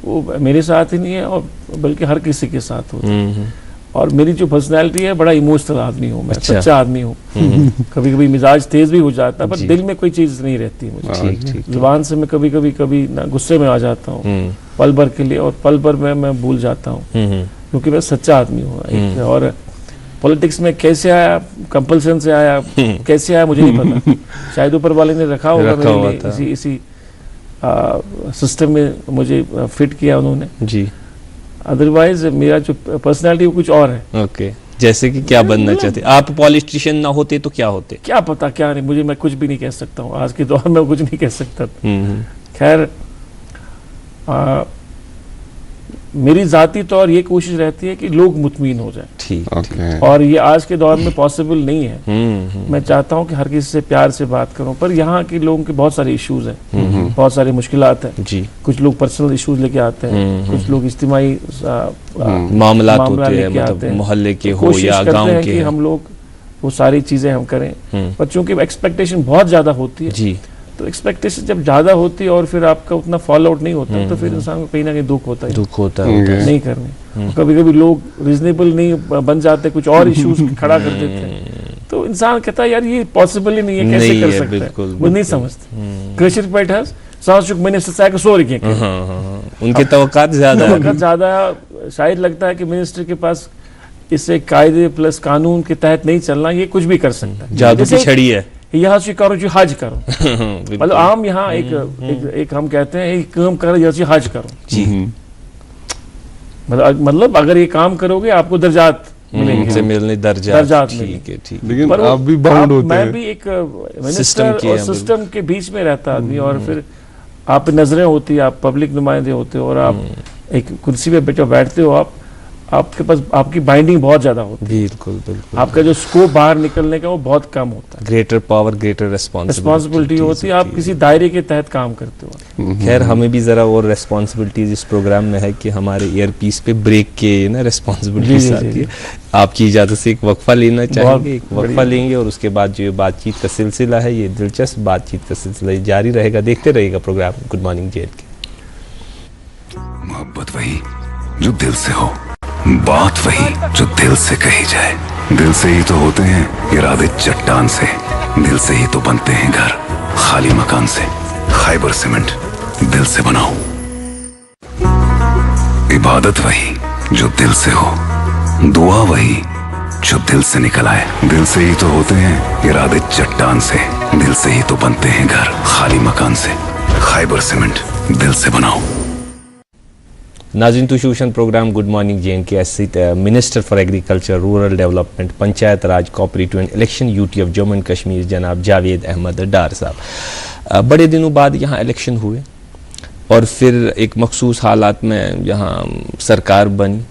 वो मेरे साथ ही नहीं है और बल्कि हर किसी के साथ होता है। और मेरी जो पर्सनैलिटी है बड़ा इमोशनल आदमी हूँ मैं, सच्चा आदमी हूँ। कभी कभी मिजाज तेज भी हो जाता है पर दिल में कोई चीज नहीं रहती मुझे। जुबान से मैं कभी ना गुस्से में आ जाता हूँ पल भर के लिए और पल भर में मैं भूल जाता हूँ क्योंकि मैं सच्चा आदमी हूँ। और पॉलिटिक्स में कैसे आया, कंपल्सन से आया, कैसे आया मुझे नहीं पता। शायद ऊपर वाले ने रखा होगा मेरे लिए इसी सिस्टम में मुझे फिट किया उन्होंने जी। अदरवाइज मेरा जो पर्सनालिटी वो कुछ और है। ओके जैसे कि क्या बनना चाहते आप? पॉलिटिशियन ना होते तो क्या होते? क्या पता क्या नहीं मुझे, मैं कुछ भी नहीं कह सकता हूँ आज के दौर में कुछ नहीं कह सकता। खैर मेरी जाती तौर ये कोशिश रहती है कि लोग मुतमीन हो जाए। ठीक और ये आज के दौर में पॉसिबल नहीं है। मैं चाहता हूँ कि हर किसी से प्यार से बात करूँ पर यहाँ के लोगों के बहुत सारे इश्यूज हैं, बहुत सारी मुश्किलात हैं जी। कुछ लोग पर्सनल इश्यूज लेके आते हैं, कुछ लोग इज्तिमाई मामला लेके आते हैं, मोहल्ले के हो या गाँव के। हम लोग वो सारी चीजें हम करें पर चूंकि एक्सपेक्टेशन बहुत ज्यादा होती है जी तो एक्सपेक्टेशन जब ज्यादा होती है और फिर आपका उतना फॉलो आउट नहीं होता तो फिर इंसान को कहीं ना कहीं दुख होता है नहीं करने। कभी कभी लोग रिजनेबल नहीं बन जाते, कुछ और इश्यूज खड़ा कर देते हैं तो इंसान कहता है यार ये पॉसिबल ही नहीं है, कैसे कर सकते हैं, वो नहीं समझते। कृषि पैठ साहब मिनिस्टर सोर के उनके तवक्कात ज्यादा शायद लगता है कि मिनिस्टर के पास इससे कायदे प्लस कानून के तहत नहीं चलना, ये कुछ भी कर सकता है, जादू की छड़ी है। यहाँ से करो जो हज करो मतलब आम यहाँ एक हम कहते हैं एक काम करो यहाँ हज करो जी। मतलब अगर ये काम करोगे आपको दर्जात मिलेंगे, मिलने दर्जात ठीक है ठीक। लेकिन आप भी बाउंड होते हैं। मैं भी एक मिनिस्टर और सिस्टम के बीच में रहता आदमी और फिर आप नजरें होती है, आप पब्लिक नुमाइंदे होते हो और आप एक कुर्सी पे बैठते हो, आपके पास आपकी बाइंडिंग बहुत ज्यादा होती है। बिल्कुल बिल्कुल। आपका जो स्कोप बाहर निकलने का वो बहुत कम होता है। ग्रेटर पावर ग्रेटर रिस्पांसिबिलिटी होती है, आप किसी दायरे के तहत काम करते हो। खैर हमें भी जरा और रिस्पांसिबिलिटीज इस प्रोग्राम में है कि हमारे ईयर पीस पे ब्रेक के ना रिस्पांसिबिलिटीज आती है। आपकी इजाजत से एक वक्फा लेना चाहेंगे, एक वक्फा लेंगे और उसके बाद जो बातचीत का सिलसिला है ये दिलचस्प बातचीत का सिलसिला जारी रहेगा। देखते रहेगा प्रोग्राम गुड मॉर्निंग जेल के। मोहब्बत वही जो दिल से हो, बात वही जो दिल से कही जाए। दिल से ही तो होते हैं इरादे चट्टान से, दिल से ही तो बनते हैं घर खाली मकान से। खाइबर सीमेंट दिल से बनाओ। इबादत वही जो दिल से हो, दुआ वही जो दिल से निकल आए। दिल से ही तो होते हैं इरादे चट्टान से, दिल से ही तो बनते हैं घर खाली मकान से। खाइबर सीमेंट दिल से बनाओ। नाज़रीन तुशूशन programme good morning JNK minister for agriculture rural development Panchayat Raj cooperative and election UT of Jammu and Kashmir जनाब जावेद अहमद डार साहब बड़े दिनों बाद यहाँ इलेक्शन हुए और फिर एक मखसूस हालात में यहाँ सरकार बनी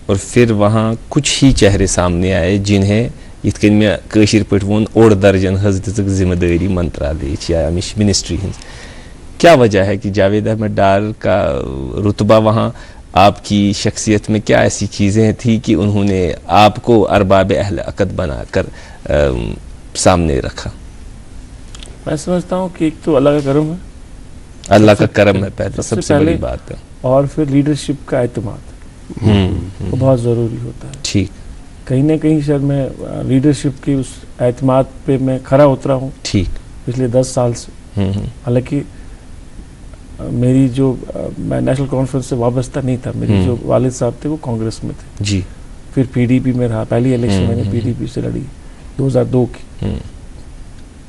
और फिर वहाँ कुछ ही चेहरे सामने आए जिन्हें इत कन मे कशीर पठ वोन ओड़ दर्जन हज दिख जिम्मेदारी मंत्रालय या अमिश मिनिस्ट्री हज। क्या वजह है कि जावेद अहमद डार का रुतबा वहाँ आपकी शख्सियत में क्या ऐसी चीज़ें थी कि उन्होंने आपको अरबाब अहल अक़द बनाकर सामने रखा? मैं समझता हूँ कि एक तो अल्लाह का करम है, अल्लाह का करम है पहले सबसे बड़ी बात है, और फिर लीडरशिप का एतमाद वो बहुत ज़रूरी होता है। ठीक कहीं ना कहीं सर मैं लीडरशिप की उस एतमाद पे मैं खरा उतरा हूँ ठीक पिछले 10 साल से। हालांकि मेरी जो मैं नेशनल कॉन्फ्रेंस से वाबस्ता नहीं था, मेरे जो वालिद साहब थे वो कांग्रेस में थे जी, फिर पीडीपी में रहा, पहली इलेक्शन मैंने पीडीपी से लड़ी 2002 की,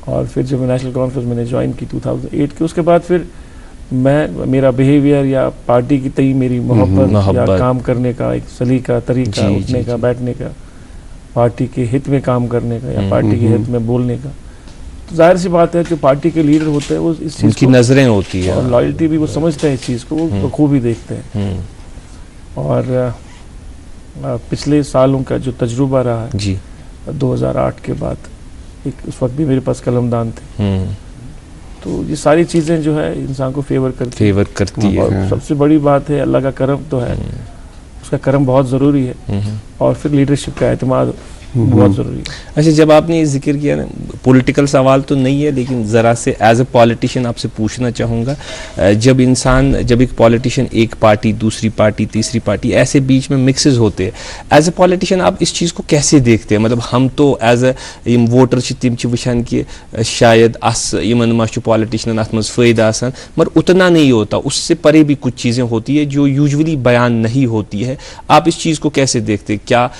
और फिर जब नेशनल कॉन्फ्रेंस मैंने ज्वाइन की 2008 की, उसके बाद फिर मेरा बिहेवियर या पार्टी की तई मेरी मोहब्बत या काम करने का एक सलीका तरीका, उठने का, बैठने का, पार्टी के हित में काम करने का या पार्टी के हित में बोलने का, तो जाहिर सी बात है जो पार्टी के लीडर होते हैं वो इस चीज़ की नजरें होती है और लॉयल्टी भी वो समझते हैं, इस चीज़ को वो खूबी देखते हैं। और पिछले सालों का जो तजुर्बा रहा है जी 2008 के बाद, एक उस वक्त भी मेरे पास कलमदान थे, तो ये सारी चीज़ें जो है इंसान को फेवर करती है। और सबसे बड़ी बात है अल्लाह का करम तो है, उसका करम बहुत ज़रूरी है, और फिर लीडरशिप का एतमाद बहुत ज़रूरी है। अच्छा, जब आपने ये जिक्र किया ना, पॉलिटिकल सवाल तो नहीं है लेकिन ज़रा से एज ए पॉलिटिशियन आपसे पूछना चाहूँगा, जब एक पॉलिटिशियन एक पार्टी, दूसरी पार्टी, तीसरी पार्टी, ऐसे बीच में मिक्सेस होते हैं, एज ए पॉलिटिशियन आप इस चीज़ को कैसे देखते हैं? मतलब हम तो एज ए वोटर तम वुचान कि शायद इन पॉलिटिशियन अत मज फ़ायदा आसान, मगर उतना नहीं होता, उससे परे भी कुछ चीज़ें होती है जो यूजुअली बयान नहीं होती है। आप इस चीज़ को कैसे देखते हैं? क्या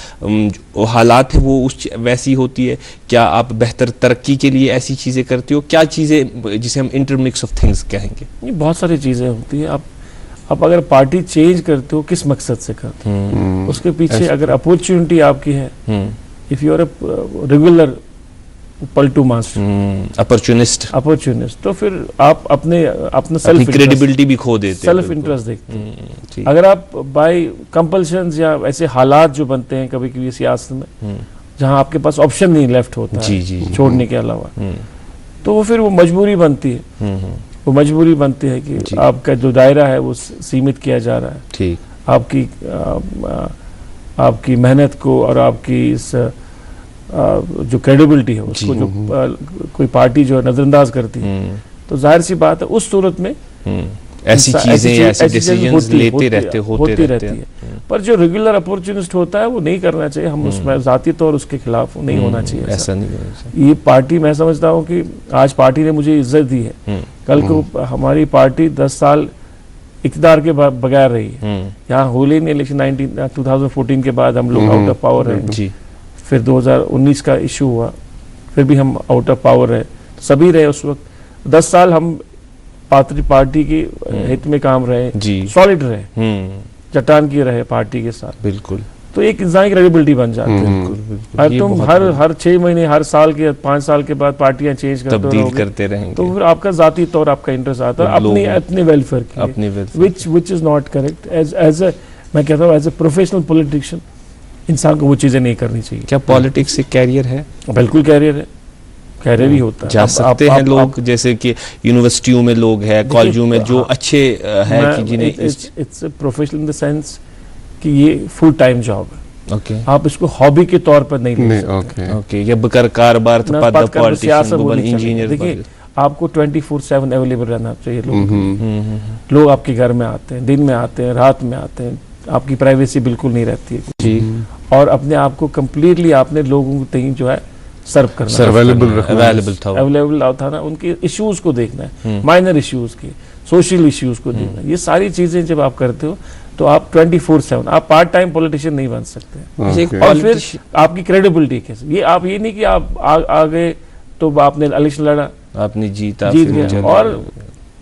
हालात है वो उस वैसी होती है? क्या आप बेहतर तरक्की के लिए ऐसी चीज़ें करते हो? क्या चीज़ें जिसे हम इंटरमिक्स ऑफ थिंग्स कहेंगे? ये बहुत सारी चीज़ें होती है। आप अगर पार्टी चेंज करते हो किस मकसद से करते हो, उसके पीछे अगर अपॉर्चुनिटी आपकी है, if you are a regular पलटू मास्टर, अपॉर्चुनिस्ट, तो फिर आप अपना सेल्फ क्रेडिबिलिटी भी खो देते हैं, सेल्फ इंटरेस्ट देखते हैं। अगर आप बाय कंपल्शन या ऐसे हालात जो बनते हैं कभी कभी सियासत में, जहां आपके पास ऑप्शन नहीं लेफ्ट होता है छोड़ने के अलावा, तो वो फिर वो मजबूरी बनती है। वो मजबूरी बनती है कि आपका जो दायरा है वो सीमित किया जा रहा है। ठीक, आपकी मेहनत को और आपकी इस जो क्रेडिबिलिटी है उसको जो कोई पार्टी जो नजरअंदाज करती है, तो जाहिर सी बात है उस सूरत में ऐसी चीजें ऐसे डिसीजंस होते रहते हैं। पर जो रेगुलर अपॉर्चुनिस्ट होता है वो नहीं करना चाहिए, हम उसमें जाती तौर उसके खिलाफ नहीं होना चाहिए। ऐसा नहीं होना चाहिए। ये पार्टी, मैं समझता हूँ कि आज पार्टी ने मुझे इज्जत दी है, कल को हमारी पार्टी 10 साल इक़्तिदार के बगैर रही है। यहाँ होली ने इलेक्शन 2014 के बाद हम लोग आउट ऑफ पावर है, फिर 2019 का इशू हुआ, फिर भी हम आउट ऑफ पावर रहे, सभी रहे उस वक्त। 10 साल हम पार्टी की हित में काम रहे, सॉलिड रहे, चट्टान की रहे पार्टी के साथ। बिल्कुल, तो एक इंसान की क्रेडिबिलिटी बन जाती है। तुम हर 6 महीने, हर साल के 5 साल के बाद पार्टियां चेंज करते रहेंगे, तो फिर आपका जाती तौर आपका इंटरेस्ट आता है अपने वेलफेयर की, विच इज नॉट करेक्ट। मैं कहता हूँ एज ए प्रोफेशनल पॉलिटिशियन इंसान को वो चीजें नहीं करनी चाहिए। क्या पॉलिटिक्स एक कैरियर है? बिल्कुल कैरियर है, कैरियर ही होता है। जा सकते हैं लोग, जैसे कि यूनिवर्सिटियों में लोग हैं, कॉलेजों में जो अच्छे हैं कि जिन्हें it's professional in the sense कि ये फुल टाइम जॉब है। ओके, आप इसको हॉबी के तौर पर नहीं ले सकते। ओके, या बकर कारोबार तो इंजीनियर। देखिए, आपको 24/7 अवेलेबल रहना चाहिए। लोग आपके घर में आते हैं, दिन में आते हैं, रात में आते हैं, आपकी प्राइवेसी बिल्कुल नहीं रहती है। और अपने आप को कंप्लीटली आपने लोगों को जो है सर्व करना, अवेलेबल था ना, उनके इश्यूज को देखना है, माइनर इश्यूज के, सोशल इश्यूज को देखना है। ये सारी चीजें जब आप करते हो तो आप 24/7, आप पार्ट टाइम पॉलिटिशियन नहीं बन सकते। और फिर आपकी क्रेडिबिलिटी कैसे, ये नहीं कि आप आ गए तो आपने इलेक्शन लड़ा, आपने जीत गया, और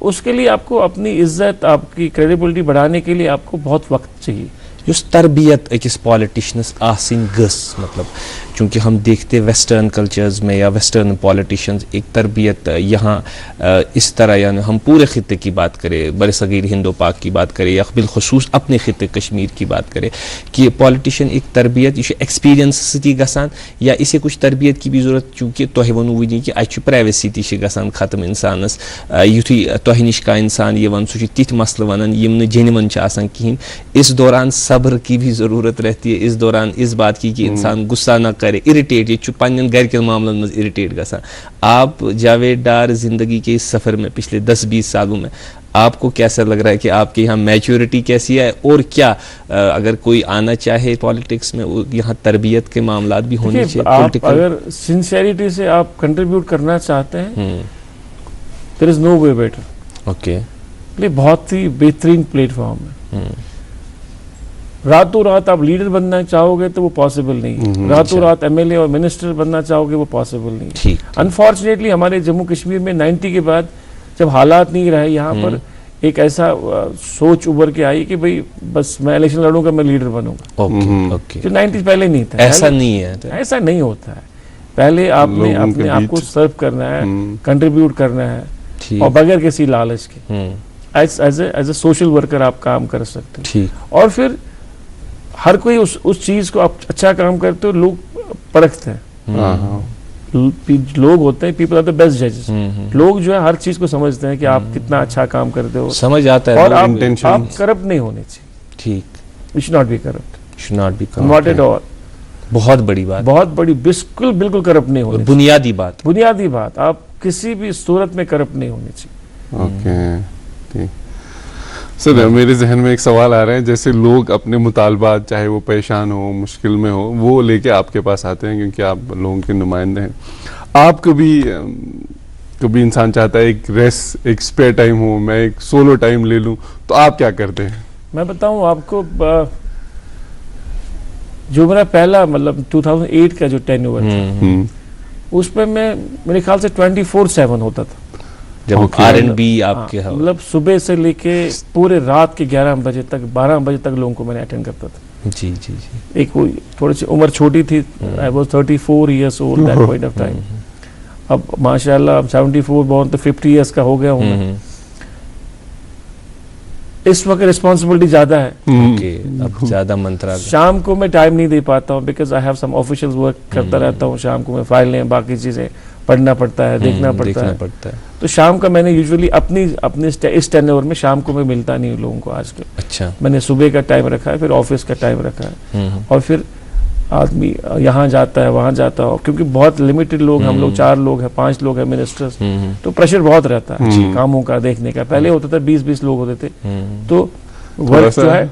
उसके लिए आपको अपनी इज्जत, आपकी क्रेडिबिलिटी बढ़ाने के लिए आपको बहुत वक्त चाहिए। युस तरबियत अकिस पॉलिटिशियनस आसिन गस, मतलब चूँकि हम देखते वेस्टर्न कल्चर्स में या वेस्टर्न पॉलिटिशियंस एक तरबियत यहाँ इस तरह, यानी हम पूरे खित्ते की बात करें, बरसगीर हिंदो पाक की बात करें या बिलखुसूस अपने खित्ते कश्मीर की बात करें, कि पॉलिटिशियन एक तरबियत यह एक्सपीरियंस सती गसान, या इसे कुछ तरबियत की भी जरूरत, चूँकि तुह वनु वनी कि अच्छ प्राइवेसी ती गसान खत्म इंसानस, युथी तुह निश का इंसान यह सह तिथ मसल वनान यम जेनवन कहें। इस दौरान सब्र की भी ज़रूरत रहती है, इस दौरान इस बात की कि इंसान गुस्सा ना करे, इरिटेट, ये पन्न घर के मामलों में इरिटेट गसा। आप जावेद डार जिंदगी के इस सफ़र में पिछले 10-20 सालों में आपको कैसा लग रहा है कि आपके यहाँ मैच्योरिटी कैसी है, और क्या अगर कोई आना चाहे पॉलिटिक्स में, यहाँ तरबियत के मामला भी होने चाहिए? आप अगर सिंसियरिटी से आप कंट्रीब्यूट करना चाहते हैं, there is no way better. Okay, ये बहुत ही बेहतरीन प्लेटफॉर्म है। रातों रात आप लीडर बनना चाहोगे तो वो पॉसिबल नहीं है, रातों रात एमएलए और मिनिस्टर बनना चाहोगे वो पॉसिबल नहीं है। ठीक। अनफॉर्चुनेटली हमारे जम्मू कश्मीर में 90 के बाद जब हालात नहीं रहे यहाँ पर एक ऐसा सोच उभर के आई कि भाई बस मैं इलेक्शन लड़ूंगा, मैं लीडर बनूंगा। Okay okay. जो 90 पहले नहीं था, ऐसा नहीं है, ऐसा नहीं होता है। पहले आपने अपने आप को सर्व करना है, कंट्रीब्यूट करना है, और बगैर किसी लालच के एज ए सोशल वर्कर आप काम कर सकते हैं। ठीक। और फिर हर कोई उस चीज को आप अच्छा काम करते हो, लोग परखते हैं। लोग होते हैं, पीपल आर द बेस्ट जजेस। लोग जो है हर चीज को समझते हैं कि आप कितना अच्छा काम करते हो, समझ आता है, और आप करप्ट नहीं होने चाहिए। ठीक। You should not be corrupt, should not be corrupt, not at all. बहुत बड़ी बात, बहुत बड़ी, बिल्कुल करप्ट नहीं होने, बुनियादी बात, बुनियादी बात। आप किसी भी सूरत में करप्ट नहीं होने चाहिए। ओके। सर मेरे जहन में एक सवाल आ रहा है, जैसे लोग अपने मुतालबात, चाहे वो परेशान हो, मुश्किल में हो, वो लेके आपके पास आते हैं क्योंकि आप लोगों के नुमाइंदे हैं। आप कभी इंसान चाहता है एक रेस्ट, एक स्पेयर टाइम हो, मैं एक सोलो टाइम ले लूं, तो आप क्या करते हैं? मैं बताऊं आपको, जो मेरा पहला मतलब 2008 का जो टेन्योर था, उस पर मैं मेरे ख्याल से 24/7 होता था। जब R&B आपके मतलब सुबह से लेके पूरे रात के 11 बजे तक, 12 बजे तक लोगों को मैंने अटेंड करता था। जी जी जी। एक थोड़ी सी उम्र छोटी थी, I was 34 years old that point of time. अब माशाल्लाह अब 74 बॉर्न, तो 50 इयर्स का हो गया हूँ। इस वक्त रिस्पॉन्सिबिलिटी ज्यादा है। ओके, अब ज्यादा मंत्रा। शाम को मैं टाइम नहीं दे पाता हूँ, because I have some official work करता रहता हूँ। शाम को मैं फाइलें, बाकी चीजें पढ़ना पड़ता है, देखना पड़ता है। तो शाम का मैंने यूजुअली अपनी इस टेन्योर में शाम को मैं मिलता नहीं हूँ लोगों को आजकल। अच्छा। मैंने सुबह का टाइम रखा है, फिर ऑफिस का टाइम रखा है, और फिर आदमी यहाँ जाता है, वहाँ जाता है, क्योंकि बहुत लिमिटेड लोग, हम लोग 4 लोग हैं, 5 लोग हैं मिनिस्टर्स, तो प्रेशर बहुत रहता है कामों का देखने का। पहले होता था 20-20 लोग होते थे, तो वर्क जो है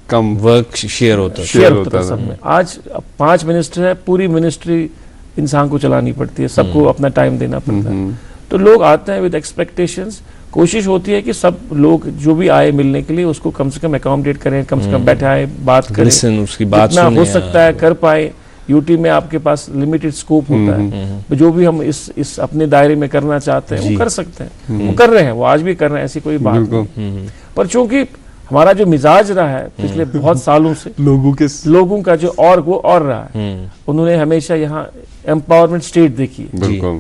कम, वर्क शेयर होता था सब में। आज 5 मिनिस्टर है, पूरी मिनिस्ट्री इंसान को चलानी पड़ती है, सबको अपना टाइम देना पड़ता है। तो लोग आते हैं विद एक्सपेक्टेशंस। कोशिश होती है कि सब लोग जो भी आए मिलने के लिए उसको कम से कम अकोमोडेट करें, कम से कम बैठाएं, बात करें, उसकी बात जितना हो सकता है कर पाए। यूटी में आपके पास लिमिटेड स्कोप होता है, जो भी हम इस अपने दायरे में करना चाहते हैं वो कर सकते हैं, वो कर रहे हैं, वो आज भी कर रहे हैं, ऐसी कोई बात नहीं। पर चूंकि हमारा जो मिजाज रहा है पिछले बहुत सालों से, लोगों का जो और रहा है, उन्होंने हमेशा यहाँ एम्पावरमेंट स्टेट देखी है,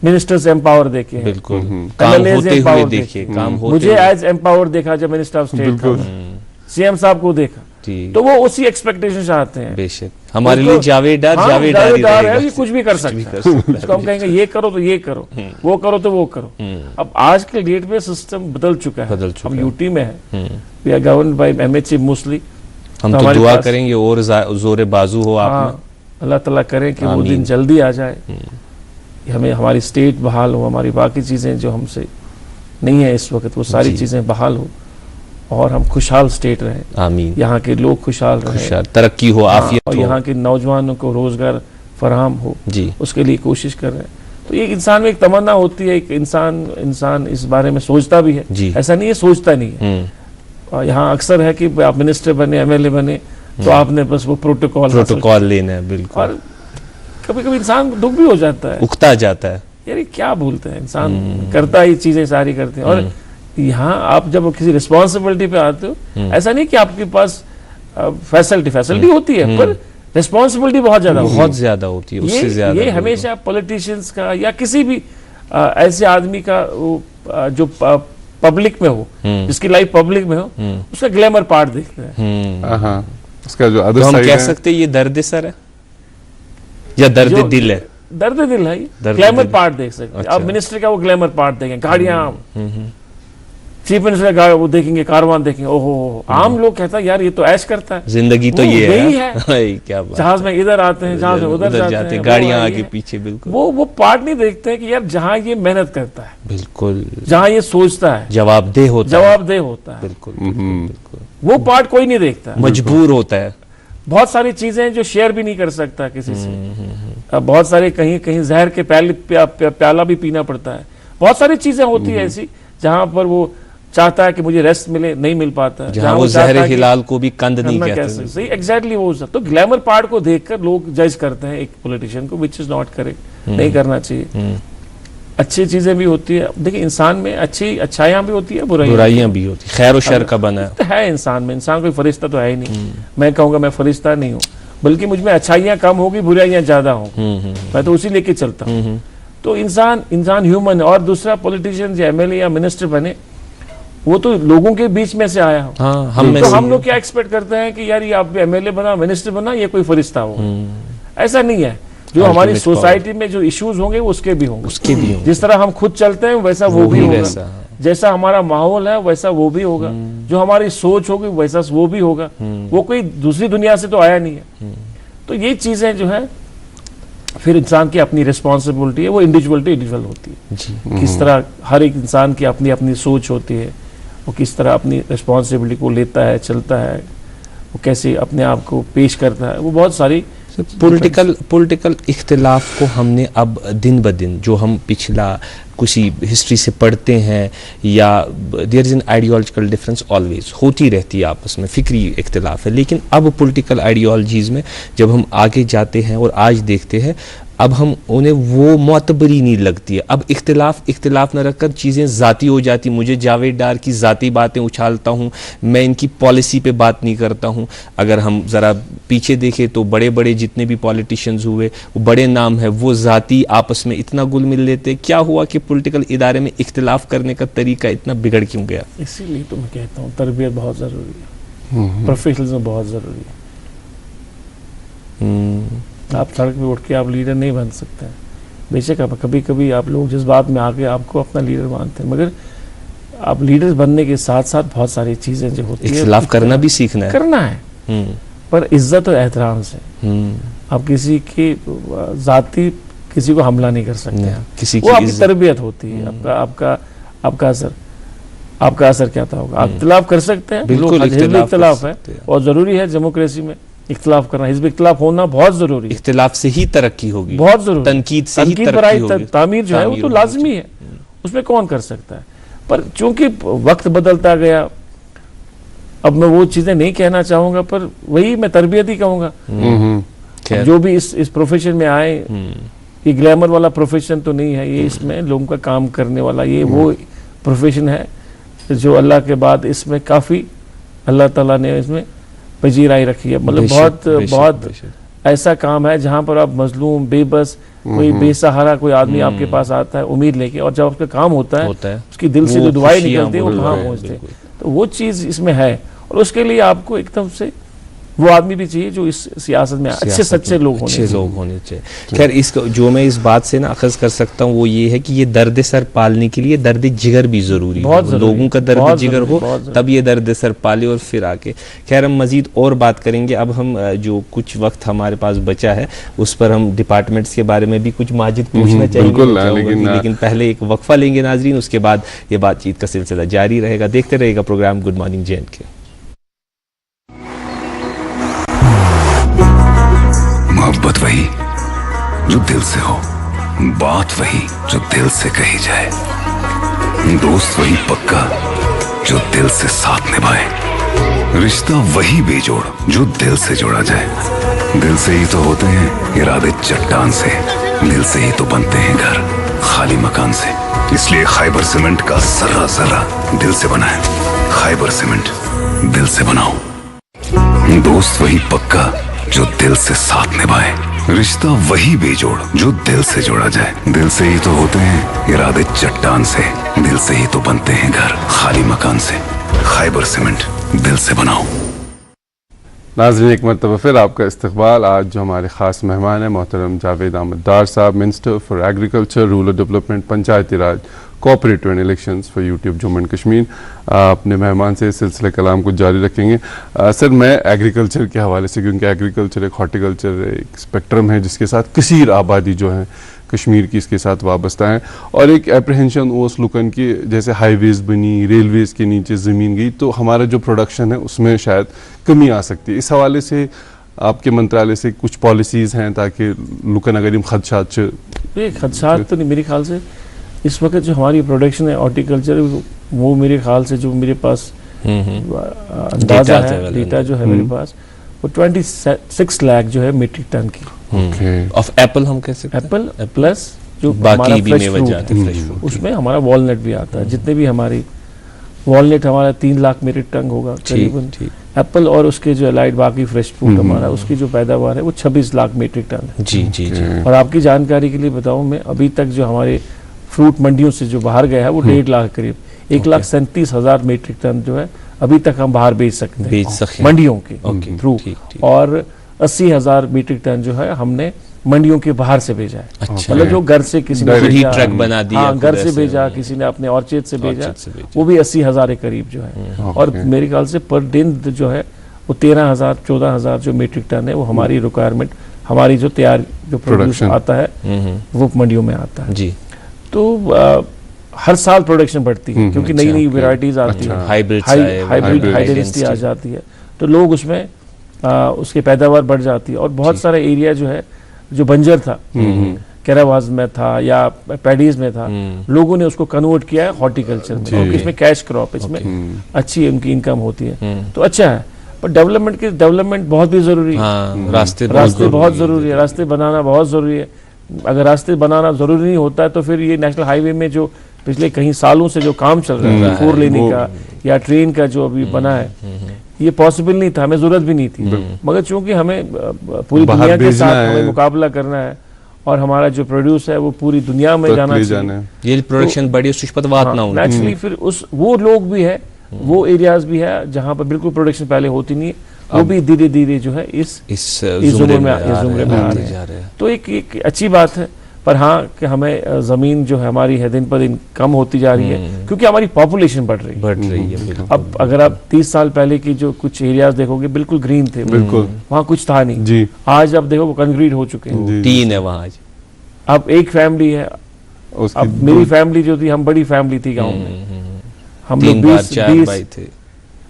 मिनिस्टर्स एम्पावर देखे, बिल्कुल काम होते हुए देखे, काम होते मुझे एज एम्पावर देखा जब मिनिस्टर ऑफ स्टेट था, सीएम साहब को देखा, तो वो उसी एक्सपेक्टेशन चाहते हैं। बेशक हमारे लिए जावेदार है, ये कुछ भी कर सकता है। उसको हम कहेंगे ये करो तो ये करो, वो करो तो वो करो। अब आज के डेट में सिस्टम बदल चुका है। हम यूटी में है, we are governed by MHA mostly. हम तो दुआ करेंगे और जोरे बाजू हो आप में, अल्लाह ताला करें कि वो दिन जल्दी आ जाए, हमें हमारी स्टेट बहाल हो, हमारी बाकी चीजें जो हमसे नहीं है इस वक्त वो सारी चीजें बहाल हो, और हम खुशहाल स्टेट रहे। आमीन। यहाँ के लोग खुशहाल रहे, तरक्की हो, आफियत और यहाँ के नौजवानों को रोजगार फराहम हो जी, उसके लिए कोशिश कर रहे हैं। तो ये इंसान में एक तमन्ना होती है, एक इंसान इस बारे में सोचता भी है, ऐसा नहीं है सोचता नहीं है। यहाँ अक्सर है कि आप मिनिस्टर बने, MLA बने, तो आपने बस वो प्रोटोकॉल लेना है, बिल्कुल। और कभी कभी इंसान दुख भी हो जाता है, उकता जाता है, यार क्या बोलते हैं, इंसान करता ही चीजें सारी करते हैं। और यहाँ आप जब किसी रिस्पॉन्सिबिलिटी पे आते हो, ऐसा नहीं कि आपके पास फैसिलिटी होती है, पर रिस्पॉन्सिबिलिटी बहुत ज्यादा होती है, उससे ज्यादा। ये हमेशा पॉलिटिशियंस का या किसी भी ऐसे आदमी का जो पब्लिक में हो, जिसकी लाइफ पब्लिक में हो, उसका ग्लैमर पार्ट देखते हैं। उसका जो तो हम कह सकते हैं ये दर्द सर है या दर्द दिल है? दर्द दिल है, ग्लैमर पार्ट देख सकते हैं। आप मिनिस्टर का वो ग्लैमर पार्ट देखें, गाड़ियां, चीफ मिनिस्टर का वो देखेंगे, कारवान देखेंगे, ओहो। आम लोग कहता है यार ये तो ऐश करता है, जिंदगी तो ये है। क्या बात, जहाज में इधर आते हैं, जहाज में उधर जाते हैं, गाड़ियां आगे पीछे, बिल्कुल। वो पार्ट नहीं देखते हैं कि यार जहाँ ये मेहनत करता है, बिल्कुल, जहाँ ये सोचता है, जवाबदेह होता है, बिल्कुल, वो पार्ट कोई नहीं देखता, मजबूर होता है। बहुत सारी चीजें जो शेयर भी नहीं कर सकता किसी से। बहुत सारे कहीं जहर के प्याला भी पीना पड़ता है। बहुत सारी चीजें होती है ऐसी जहां पर वो चाहता है कि मुझे रेस्ट मिले, नहीं मिल पाता है। जहां वो जहर हिलाल को भी कंद नहीं कहते। सही, एग्जैक्टली वो सब। तो ग्लैमर पार्ट को देखकर लोग जज करते हैं एक पॉलिटिशियन को, विच इज नॉट करेक्ट। नहीं करना चाहिए। अच्छी चीजें भी होती है, देखिए इंसान में अच्छाइयां भी होती है, बुराइयां भी होती है, खैर और शर का बना है इंसान में। इंसान कोई फरिश्ता तो है ही नहीं। मैं कहूंगा मैं फरिश्ता नहीं हूँ, बल्कि मुझमें अच्छाइयां कम होगी, बुराइयां ज्यादा होंगी। मैं तो उसी लेके चलता हूँ। तो इंसान ह्यूमन है। और दूसरा, पॉलिटिशियन या एमएलए या मिनिस्टर बने, वो तो लोगों के बीच में से आया हो। तो हम लोग क्या एक्सपेक्ट करते हैं कि यार ये आप एमएलए बना, मिनिस्टर बना, ये कोई फरिश्ता हो। ऐसा नहीं है। जो हमारी सोसाइटी में जो इश्यूज होंगे उसके भी होंगे। जिस तरह हम खुद चलते हैं वैसा वो भी होगा। जैसा हमारा माहौल है वैसा वो भी होगा। जो हमारी सोच होगी वैसा वो भी होगा। वो कोई दूसरी दुनिया से तो आया नहीं है। तो ये चीजें जो है, फिर इंसान की अपनी रिस्पॉन्सिबिलिटी है, वो इंडिविजुअल होती है। किस तरह हर एक इंसान की अपनी अपनी सोच होती है, वो किस तरह अपनी रिस्पॉन्सिबिलिटी को लेता है, चलता है, वो कैसे अपने आप को पेश करता है, वो बहुत सारी पॉलिटिकल इख्तिलाफ को हमने अब दिन ब दिन, जो हम पिछला किसी हिस्ट्री से पढ़ते हैं, या there is an ideological difference always होती रहती है आपस में, फिक्री इख्तिलाफ है। लेकिन अब पॉलिटिकल आइडियोलॉजीज़ में जब हम आगे जाते हैं और आज देखते हैं, अब हम उन्हें वो मोतबरी नहीं लगती है। अब इख्तिलाफ न रखकर चीज़ें ज़ाती हो जाती। मुझे जावेद डार की ज़ाती बातें उछालता हूँ, मैं इनकी पॉलिसी पे बात नहीं करता हूँ। अगर हम ज़रा पीछे देखें तो बड़े बड़े जितने भी पॉलिटिशियंस हुए, वो बड़े नाम हैं, वो ज़ाती आपस में इतना गुल मिल लेते। क्या हुआ कि पॉलिटिकल इदारे में इख्तिलाफ करने का तरीका इतना बिगड़ क्यों गया? इसीलिए तो मैं कहता हूँ तरबियत बहुत ज़रूरी है, प्रोफेशनलिज्म बहुत ज़रूरी है। आप सड़क पे उठ के आप लीडर नहीं बन सकते हैं। बेशक आप कभी कभी आप लोग जिस बात में आके आपको अपना लीडर मानते हैं, मगर आप लीडर बनने के साथ साथ बहुत सारी चीजें जो होती है, इख्तिलाफ करना भी सीखना है, पर इज्जत और एहतराम से। आप किसी की जाती किसी को हमला नहीं कर सकते हैं, किसी की, वो आपकी तरबियत होती है। आपका असर क्या होगा? आप इख्तिलाफ कर सकते हैं, बिल्कुल इख्तिलाफ है और जरूरी है डेमोक्रेसी में इख्तिलाफ करना, हिज़्ब इख्तिलाफ होना बहुत जरूरी है। इख्तिलाफ से ही तरक्की होगी, बहुत जरूरी। तनकीद से ही तरक्की होगी, तामीर जो है वो तो लाजमी है, उसमें कौन कर सकता है। पर चूंकि वक्त बदलता गया, अब मैं वो चीजें नहीं कहना चाहूंगा, पर वही मैं तरबियत ही कहूंगा। जो भी इस प्रोफेशन में आए, ये ग्लैमर वाला प्रोफेशन तो नहीं है, ये इसमें लोगों का काम करने वाला ये वो प्रोफेशन है जो अल्लाह के बाद इसमें काफी अल्लाह ताला ने इसमें पजीराई रखी है। मतलब बहुत ऐसा काम है जहां पर आप मजलूम, बेबस, कोई बेसहारा कोई आदमी आपके पास आता है उम्मीद लेके, और जब आपका काम होता है उसकी दिल से जो दुआएं निकलती है वो कहाँ पहुंचते हैं। तो वो चीज इसमें है, और उसके लिए आपको एकदम से वो आदमी भी चाहिए जो इस सियासत में अच्छे सच्चे लोग होने चाहिए। खैर, इसको जो मैं इस बात से ना अखज़ कर सकता हूँ वो ये है कि ये दर्द सर पालने के लिए दर्द जिगर भी ज़रूरी है। लोगों का दर्द जिगर हो तब ये दर्द सर पाले और फिर आके। खैर, हम मज़ीद और बात करेंगे। अब हम जो कुछ वक्त हमारे पास बचा है उस पर हम डिपार्टमेंट्स के बारे में भी कुछ माजिद पूछना चाहेंगे, लेकिन पहले एक वक्फा लेंगे नाजरीन, उसके बाद ये बातचीत का सिलसिला जारी रहेगा। देखते रहेगा प्रोग्राम गुड मॉर्निंग जे&के। मोहब्बत वही जो दिल से हो, बात वही जो दिल से कही जाए, दोस्त वही पक्का जो दिल से साथ निभाए, रिश्ता वही बेजोड़ जो दिल से जोड़ा जाए। दिल से ही तो होते हैं इरादे चट्टान से, दिल से ही तो बनते हैं घर खाली मकान से। इसलिए खैबर सीमेंट का जर्रा जर्रा दिल से बना है। खैबर सीमेंट, दिल से बनाओ। दोस्त वही पक्का जो दिल से साथ निभाए, रिश्ता वही बेजोड़ जो दिल से जोड़ा जाए। दिल से ही तो होते हैं इरादे चट्टान से, दिल से ही तो बनते हैं घर खाली मकान से। खैबर सीमेंट, दिल से बनाओ। नाज़रीन, एक मरतबा फिर आपका इस्तकबाल। आज जो हमारे ख़ास मेहमान हैं मोहतरम जावेद अहमद डार साहब, minister for agriculture, rural development, Panchayati Raj, cooperative and elections for YouTube Jammu and Kashmir. अपने मेहमान से सिलसिले कलाम को जारी रखेंगे। सर, मैं एग्रीकल्चर के हवाले से, क्योंकि एग्रीकल्चर एक हॉर्टिकल्चर एक स्पेक्ट्रम है जिसके साथ कसीर आबादी जो है कश्मीर की इसके साथ वाबस्ता है, और एक एप्रीहेंशन ओस लुकन की जैसे हाईवेज़ बनी, रेलवेज़ के नीचे ज़मीन गई तो हमारा जो प्रोडक्शन है उसमें शायद कमी आ सकती है। इस हवाले से आपके मंत्रालय से कुछ पॉलिसीज़ हैं ताकि लुकन अगर इन खदशात तो नहीं, मेरे ख्याल से इस वक्त जो हमारी प्रोडक्शन है हॉर्टिकल्चर वो मेरे ख्याल से जो मेरे पास अंदाजा है, डेटा जो है मेरे पास, वो 26 लाख जो है मीट्रिक टन की ऑफ एप्पल हम कह सकते हैं, एप्पल प्लस जो बाकी भी फ्रेश मेवे फ्रूट जाते है, फ्रेश फ्रूट, उसमें हमारा वॉलनट भी आता है। जितने भी हमारी वॉलनट हमारा 3 लाख मीट्रिक टन होगा करीबन। एप्पल और उसके जो अलाइड बाकी फ्रेश फ्रूट हमारा, उसकी जो पैदावार है वो 26 लाख मीट्रिक टन है। जी जी जी। और आपकी जानकारी के लिए बताऊं, मैं अभी तक जो हमारे फ्रूट मंडियों से जो बाहर गया है वो 1.5 लाख करीब 1,37,000 मीट्रिक टन जो है अभी तक हम बाहर बेच सकते हैं मंडियों के थ्रू, और 80,000 मीट्रिक टन जो है हमने मंडियों के बाहर से भेजा है। अच्छा। मतलब जो घर से किसी ने भेजा, ट्रक बना दिया, हाँ, घर से भेजा, किसी ने अपने ऑर्चर्ड से भेजा, वो भी 80,000 के करीब जो है। और मेरे ख्याल से पर दिन जो है वो 13,000 14,000 जो मीट्रिक टन है वो हमारी रिक्वायरमेंट, हमारी जो तैयार जो प्रोड्यूस आता है वो मंडियों में आता है जी। तो हर साल प्रोडक्शन बढ़ती है क्योंकि नई नई वेराइटीज आती है, हाइब्रिड हाइडेंसिटी आ जाती है, तो लोग उसमें उसकी पैदावार बढ़ जाती है। और बहुत सारा एरिया जो है जो बंजर था, कैरावाज में था या पैडीज में था, लोगों ने उसको कन्वर्ट किया है हॉर्टिकल्चर में, और इसमें कैश क्रॉप, इसमें अच्छी उनकी इनकम होती है, तो अच्छा है। पर डेवलपमेंट बहुत भी जरूरी है, रास्ते बहुत जरूरी है, रास्ते बनाना बहुत जरूरी है। अगर रास्ते बनाना जरूरी नहीं होता है तो फिर ये नेशनल हाईवे में जो पिछले कई सालों से जो काम चल रहा है 4 लेने का या ट्रेन का जो अभी बना है, ये पॉसिबल नहीं था, हमें जरूरत भी नहीं थी। मगर चूंकि हमें पूरी दुनिया के साथ हमें मुकाबला करना है और हमारा जो प्रोड्यूस है वो पूरी दुनिया में जाना चाहिए, ये प्रोडक्शन बड़ी नेचुरली फिर उस वो लोग भी है, वो एरियाज भी है जहाँ पर बिल्कुल प्रोडक्शन पहले होती नहीं है, वो भी धीरे धीरे जो है इस जुमरे में आ रहे हैं। तो एक अच्छी बात है। पर हाँ कि हमें जमीन जो है हमारी है दिन पर दिन कम होती जा रही है क्योंकि हमारी पॉपुलेशन बढ़ रही है। अब अगर आप 30 साल पहले की जो कुछ एरियाज देखोगे बिल्कुल ग्रीन थे, बिल्कुल वहाँ कुछ था नहीं जी। आज अब देखो वो कंक्रीट हो चुके हैं, 3 है वहाँ आज। अब एक फैमिली है, अब मेरी फैमिली जो थी, हम बड़ी फैमिली थी गाँव में, हम लोग 20 थे,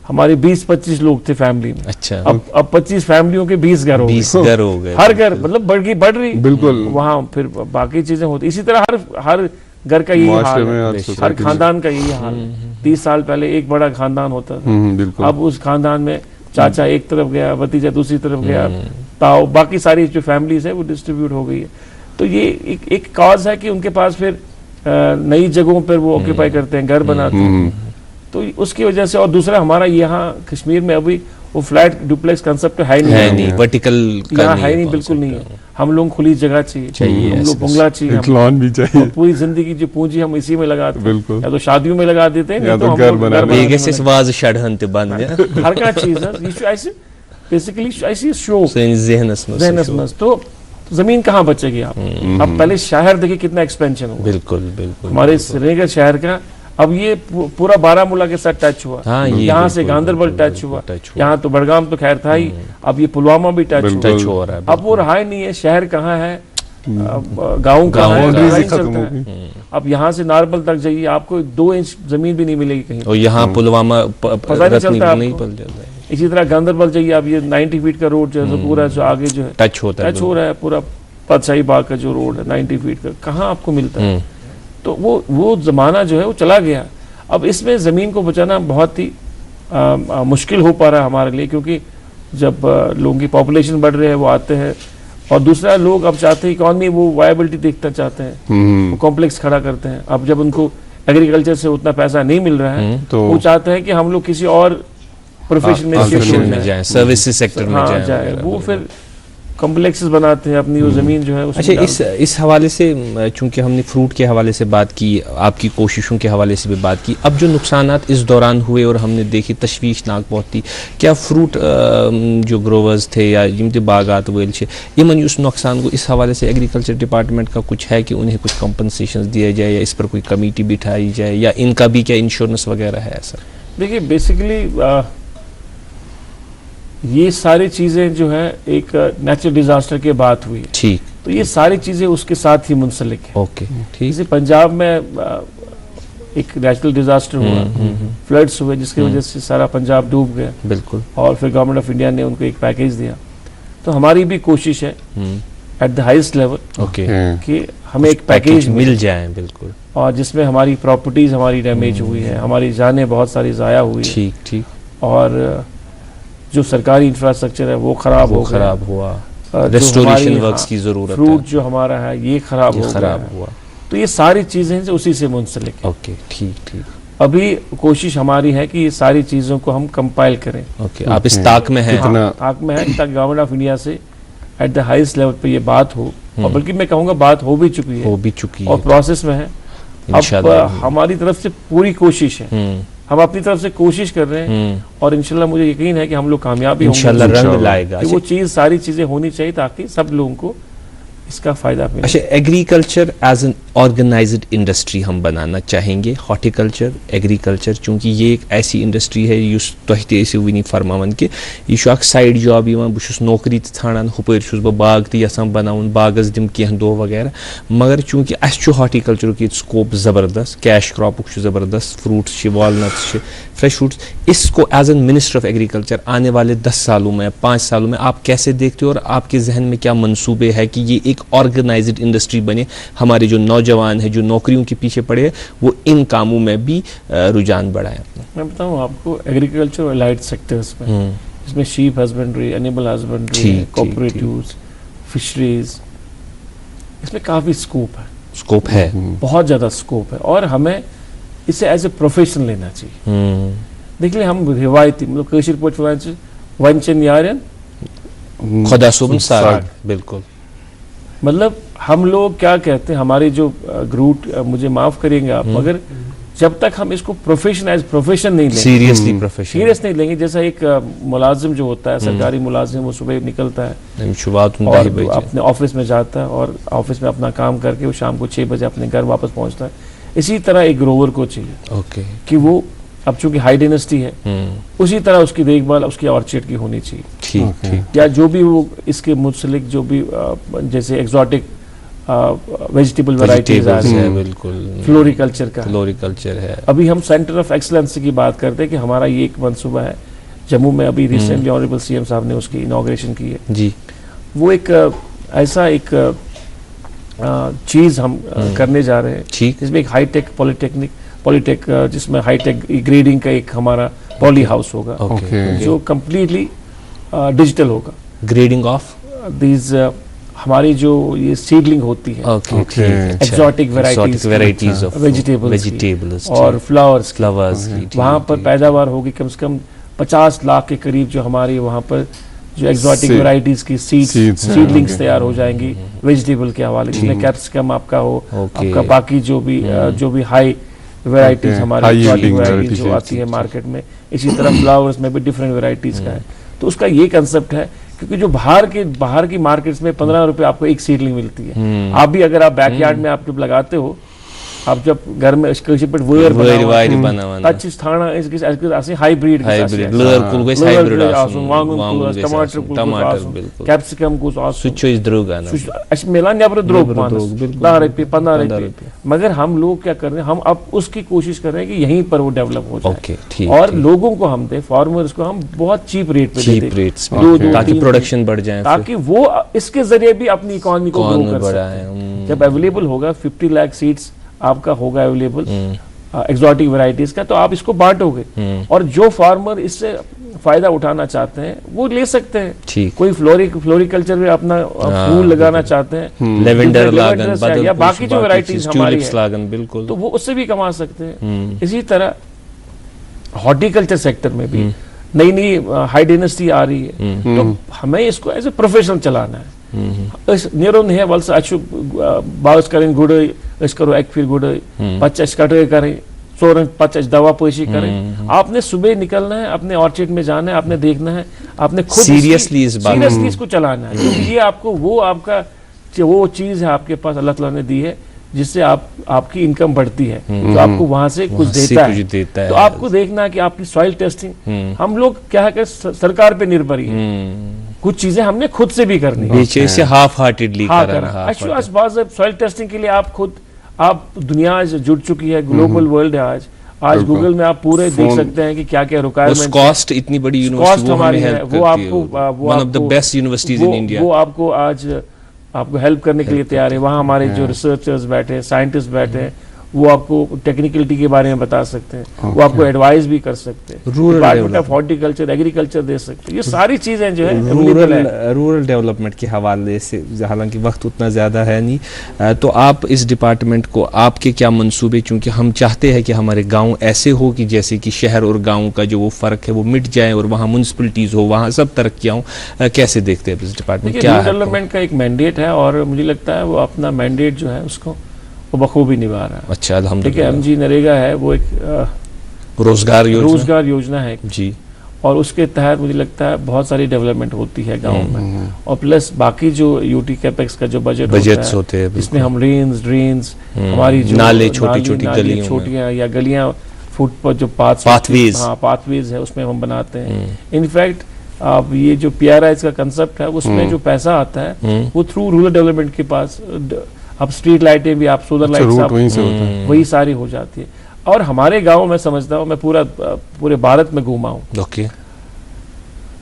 हमारे 20-25 लोग थे फैमिली में। अच्छा। अब 25 फैमिलियों के 20 घर हो गए, हर घर मतलब बढ़ रही बिल्कुल, वहाँ फिर बाकी चीजें होती। इसी तरह हर घर का यही हाल है, हर खानदान का यही हाल है। 30 साल पहले एक बड़ा खानदान होता था, अब उस खानदान में चाचा एक तरफ गया, भतीजा दूसरी तरफ गया, ताऊ, बाकी सारी जो फैमिलीज है वो डिस्ट्रीब्यूट हो गई है। तो ये एक कॉज है कि उनके पास फिर नई जगहों पर वो ऑक्यूपाई करते हैं, घर बनाते हैं, तो उसकी वजह से। और दूसरा हमारा यहाँ कश्मीर में अभी वो फ्लैट डुप्लेक्स कंसेप्ट है नहीं, वर्टिकल यहाँ है नहीं, बिल्कुल नहीं है। हम लोग खुली जगह चाहिए, हम लोग बंगला चाहिए, लॉन भी चाहिए। पूरी जिंदगी की पूंजी हम इसी में लगाते हैं, या तो शादियों में लगा देते हैं, या तो घर हर का चीज है बेसिकली ऐसी शो तो जमीन कहाँ बचेगी आप। अब पहले शहर देखिए कितना एक्सपेंशन हो, बिल्कुल हमारे श्रीनगर शहर का। अब ये पूरा बारामूला के साथ टच हुआ, यहाँ से गांधरबल टच हुआ, यहाँ तो बड़गाम तो खैर था ही, अब ये पुलवामा भी टच हो रहा है। अब वो रहा ही नहीं है, शहर कहाँ है, गाँव कहाँ है। अब यहाँ से नारबल तक जाइए, आपको 2 इंच जमीन भी नहीं मिलेगी कहीं, और यहाँ पुलवामा पता नहीं चलता। इसी तरह गांधरबल जाइए, अब ये 90 फीट का रोड जो है पूरा जो आगे जो है टच हो रहा है, पूरा पातशाही बाग का जो रोड है 90 फीट का, कहाँ आपको मिलता है। तो वो जमाना जो है वो चला गया। अब इसमें ज़मीन को बचाना बहुत ही मुश्किल हो पा रहा है हमारे लिए, क्योंकि जब लोगों की पॉपुलेशन बढ़ रही है वो आते हैं, और दूसरा लोग अब चाहते हैं इकॉनमी वो वायबिलिटी देखना चाहते हैं, वो कॉम्प्लेक्स खड़ा करते हैं। अब जब उनको एग्रीकल्चर से उतना पैसा नहीं मिल रहा है तो वो चाहते हैं कि हम लोग किसी और प्रोफेशन में जाएं, सर्विसेज सेक्टर में जाएं, वो फिर कॉम्प्लेक्सेस बनाते हैं अपनी वो जमीन जो है। अच्छा, इस हवाले से चूंकि हमने फ्रूट के हवाले से बात की, आपकी कोशिशों के हवाले से भी बात की, अब जो नुकसानात इस दौरान हुए और हमने देखी तशवीशनाक बहुत थी, क्या फ्रूट जो ग्रोवर्स थे या जिम बागात वल इन उस नुकसान को इस हवाले से एग्रीकल्चर डिपार्टमेंट का कुछ है कि उन्हें कुछ कंपनसेशन दिया जाए या इस पर कोई कमेटी बिठाई जाए, या इनका भी क्या इंश्योरेंस वगैरह है ऐसा? देखिए बेसिकली ये सारी चीजें जो है एक नेचुरल डिजास्टर के बाद हुई, ठीक, तो ये सारी चीजें उसके साथ ही मुंसलिक है। ओके, ठीक। जैसे पंजाब में एक नेचुरल डिजास्टर हुआ, फ्लड्स हुए, जिसकी वजह से सारा पंजाब डूब गया, बिल्कुल, और फिर गवर्नमेंट ऑफ इंडिया ने उनको एक पैकेज दिया। तो हमारी भी कोशिश है at the highest level okay कि हमें एक पैकेज मिल जाए, बिल्कुल, और जिसमें हमारी प्रॉपर्टीज हमारी डैमेज हुई है, हमारी जानें बहुत सारी ज़ाया हुई है, ठीक ठीक, और जो सरकारी इंफ्रास्ट्रक्चर है वो खराब हुआ, रेस्टोरेशन वर्क्स की जरूरत है, फ्रूट जो हमारा है ये खराब हुआ, तो ये सारी चीजें उसी से मुंसलिक है। ओके ठीक ठीक। अभी कोशिश हमारी है कि ये सारी चीजों को हम कंपाइल करें। ओके, आप इस ताक में हैं? ताक में है ताकि गवर्नमेंट ऑफ इंडिया से एट द हाईएस्ट लेवल पे ये बात हो, और बल्कि मैं कहूँगा बात हो भी चुकी है और प्रोसेस में है। अब हमारी तरफ से पूरी कोशिश है, हम अपनी तरफ से कोशिश कर रहे हैं, और इंशाल्लाह मुझे यकीन है कि हम लोग कामयाबी होंगे, इंशाल्लाह रंग लाएगा। वो चीज सारी चीजें होनी चाहिए ताकि सब लोगों को इसका फायदा मिले। अच्छा, agriculture as an organised industry हम बनाना चाहेंगे, हॉर्टिकल्चर, एग्रीकल्चर, चूंकि ये एक ऐसी इंडस्ट्री है युस तोह ते ऐसे वनी फरमावन कि यह अख साइड जॉब यवान, बहु नौकरी ठाणान, हुपर छुस बह बाग त यसान बनाउन, बागस दिम कह दो वगैरह, मगर चूंकि अस हॉर्टिकल्चर की स्कोप ज़बरदस्त, कैश क्रॉप ज़बरदस्त, फ्रूट्स, वालनट्स, फ्रेश फ्रूट्स, इसको as an minister of agriculture आने वाले 10 सालों में, 5 सालों में आप कैसे देखते हो, और आपके जहन में क्या मंसूबे है कि ये एक ऑर्गेनाइज्ड इंडस्ट्री बने, हमारे जो नौजवान है जो नौकरियों के पीछे पड़े हैं वो इन कामों में भी रुझान बढ़ाएं अपना? मैं बताऊं आपको, एग्रीकल्चर और लाइट सेक्टर्स में, इसमें sheep husbandry, animal husbandry, cooperatives, fisheries, इसमें काफी स्कोप है, बहुत ज्यादा स्कोप है, और हमें इसे एज ए प्रोफेशन लेना चाहिए। देखिए हम रिवायती मतलब कशीर पोच वंचन यारन खुदा सुबन साग, बिल्कुल, मतलब हम लोग क्या कहते हैं, हमारी जो ग्रूट, मुझे माफ करेंगे आप, मगर जब तक हम इसको प्रोफेशन एज प्रोफेशन नहीं लेंगे, सीरियस नहीं लेंगे, जैसा एक मुलाजिम जो होता है, सरकारी मुलाजिम, वो सुबह निकलता है और अपने ऑफिस में जाता है और ऑफिस में अपना काम करके वो शाम को 6 बजे अपने घर वापस पहुंचता है, इसी तरह एक ग्रोवर को चाहिए कि वो, अब चूंकि हाई डेनेसिटी है, उसी तरह उसकी देखभाल उसकी ऑर्चर्ड की होनी चाहिए, ठीक, या जो भी वो इसके मुतसलिक जो भी जैसे एक्सोटिक वेजिटेबल वैरायटीज है, बिल्कुल, फ्लोरिकल्चर है। अभी हम सेंटर ऑफ एक्सीलेंस की बात करते हैं कि हमारा ये एक मंसूबा है जम्मू में, अभी रिसेंटली ऑनरेबल सीएम साहब ने उसकी इनॉग्रेशन की है जी। वो एक ऐसा एक चीज हम करने जा रहे हैं जिसमें एक हाईटेक पॉलिटेक जिसमें हाईटेक ग्रेडिंग का एक हमारा पॉली हाउस होगा, जो कंप्लीटली डिजिटल होगा। ग्रेडिंग ऑफ दीज हमारी जो ये सीडलिंग होती है, एक्सोटिक वेराइटीज ऑफ वेजिटेबल्स और फ्लावर्स, वहाँ पर पैदावार होगी कम से कम 50 लाख के करीब, जो हमारी वहाँ पर जो एक्सोटिक वेराइटीज की सीडलिंग्स तैयार हो जाएंगी वेजिटेबल के हवाले, जिसमें कैप्सिकम आपका हो, आपका बाकी जो भी हाई वेराइटीज हमारी वेराइटीज जो आती है मार्केट में, इसी तरह फ्लावर्स में भी डिफरेंट वेराइटीज का है। तो उसका ये कंसेप्ट है, क्योंकि जो बाहर की मार्केट्स में 15 रुपए आपको एक सीडलिंग मिलती है, आप भी अगर आप बैकयार्ड में आप जब लगाते हो, आप जब घर में हाइब्रिड कैप्सिकम मिला नबर द्रोग 10 रुपये 15 रुपये, मगर हम लोग क्या कर रहे हैं, हम अब उसकी कोशिश कर रहे हैं कि यहीं पर वो डेवलप हो जाए और लोगों को हम दे, फार्मर्स को हम बहुत चीप रेट पे दे, ताकि प्रोडक्शन बढ़ जाए, ताकि वो इसके जरिए भी अपनी इकोनॉमी को ग्रो कर सके। जब अवेलेबल होगा 50 लाख सीड्स आपका होगा अवेलेबल एक्सोटिक वैरायटीज का, तो आप इसको बांटोगे और जो फार्मर इससे फायदा उठाना चाहते हैं वो ले सकते हैं। कोई फ्लोरिकल्चर में अपना फूल लगाना चाहते हैं, लेवेंडर या बाकी जो वैरायटीज हमारी है, बिल्कुल, तो वो उससे भी कमा सकते हैं। इसी तरह हॉर्टिकल्चर सेक्टर में भी नई नई हाई डेनेसिटी आ रही है, तो हमें इसको एज ए प्रोफेशन चलाना है। नेरो नहीं वल्स बागस करें गुड़ाई, करो एक फिर गुड़ाई, पच कटाई करें, सोरन पच दवा पोशी करें। आपने सुबह निकलना है, अपने ऑर्चर्ड में जाना है, आपने देखना है, आपने खुद सीरियसली इसको चलाना है, क्योंकि ये आपको वो चीज है आपके पास अल्लाह ताला ने दी है, जिससे आपकी इनकम बढ़ती है, तो आपको वहां से कुछ देता है। तो आपको देखना है कि आपकी सॉइल टेस्टिंग, हम लोग क्या है कि सरकार पे निर्भर ही है, कुछ चीजें हमने खुद से भी करनी है, से हाफ हार्टेडली करना। सॉइल टेस्टिंग के लिए आप दुनिया जुड़ चुकी है, ग्लोबल वर्ल्ड है आज गूगल में आप पूरे देख सकते हैं कि क्या क्या रिक्वायरमेंट, कॉस्ट इतनी बड़ी यूनिवर्सिटी हमारी है, वो आपको one of the best universities in India, वो आपको आज आपको हेल्प करने के लिए तैयार है। वहाँ हमारे जो रिसर्चर्स बैठे हैं, साइंटिस्ट बैठे हैं, वो आपको टेक्निकलिटी के बारे में बता सकते हैं, वो आपको एडवाइस भी कर सकते हैं, डिपार्टमेंट ऑफ हॉर्टिकल्चर एग्रीकल्चर दे सकते हैं। ये सारी चीजें जो है रूरल डेवलपमेंट के हवाले से, हालांकि वक्त उतना ज़्यादा है नहीं, तो आप इस डिपार्टमेंट को, आपके क्या मंसूबे, क्योंकि हम चाहते हैं कि हमारे गांव ऐसे हो कि जैसे कि शहर और गांव का जो वो फ़र्क है वो मिट जाए और वहाँ म्यूनसिपलिटीज़ हो, वहाँ सब तरक्कियाँ हो, कैसे देखते हैं इस डिपार्टमेंट? क्या डेवलपमेंट का एक मैंडेट है और मुझे लगता है वो अपना मैंडेट जो है उसको वो बखूबी निभा रहा है। अच्छा, अल्हम्दुलिल्लाह। ठीक है, MG नरेगा है, वो एक रोजगार योजना है जी, और उसके तहत मुझे लगता है बहुत सारी डेवलपमेंट होती है गांव में। और प्लस बाकी जो यूटी कैपेक्स का जो बजट होते हैं, इसमें हम ड्रेन्स हमारी जो नाले, छोटी छोटियां या गलियां, फुट पर जो पाथवेज है उसमें हम बनाते हैं। इनफैक्ट अब ये जो PRIs का कंसेप्ट है उसमें जो पैसा आता है वो थ्रू रूरल डेवलपमेंट के पास, अब स्ट्रीट लाइटें भी आप, सोलर लाइट्स वही सारी हो जाती है। और हमारे गांव में समझता हूँ, मैं पूरे भारत में घूमा हूँ,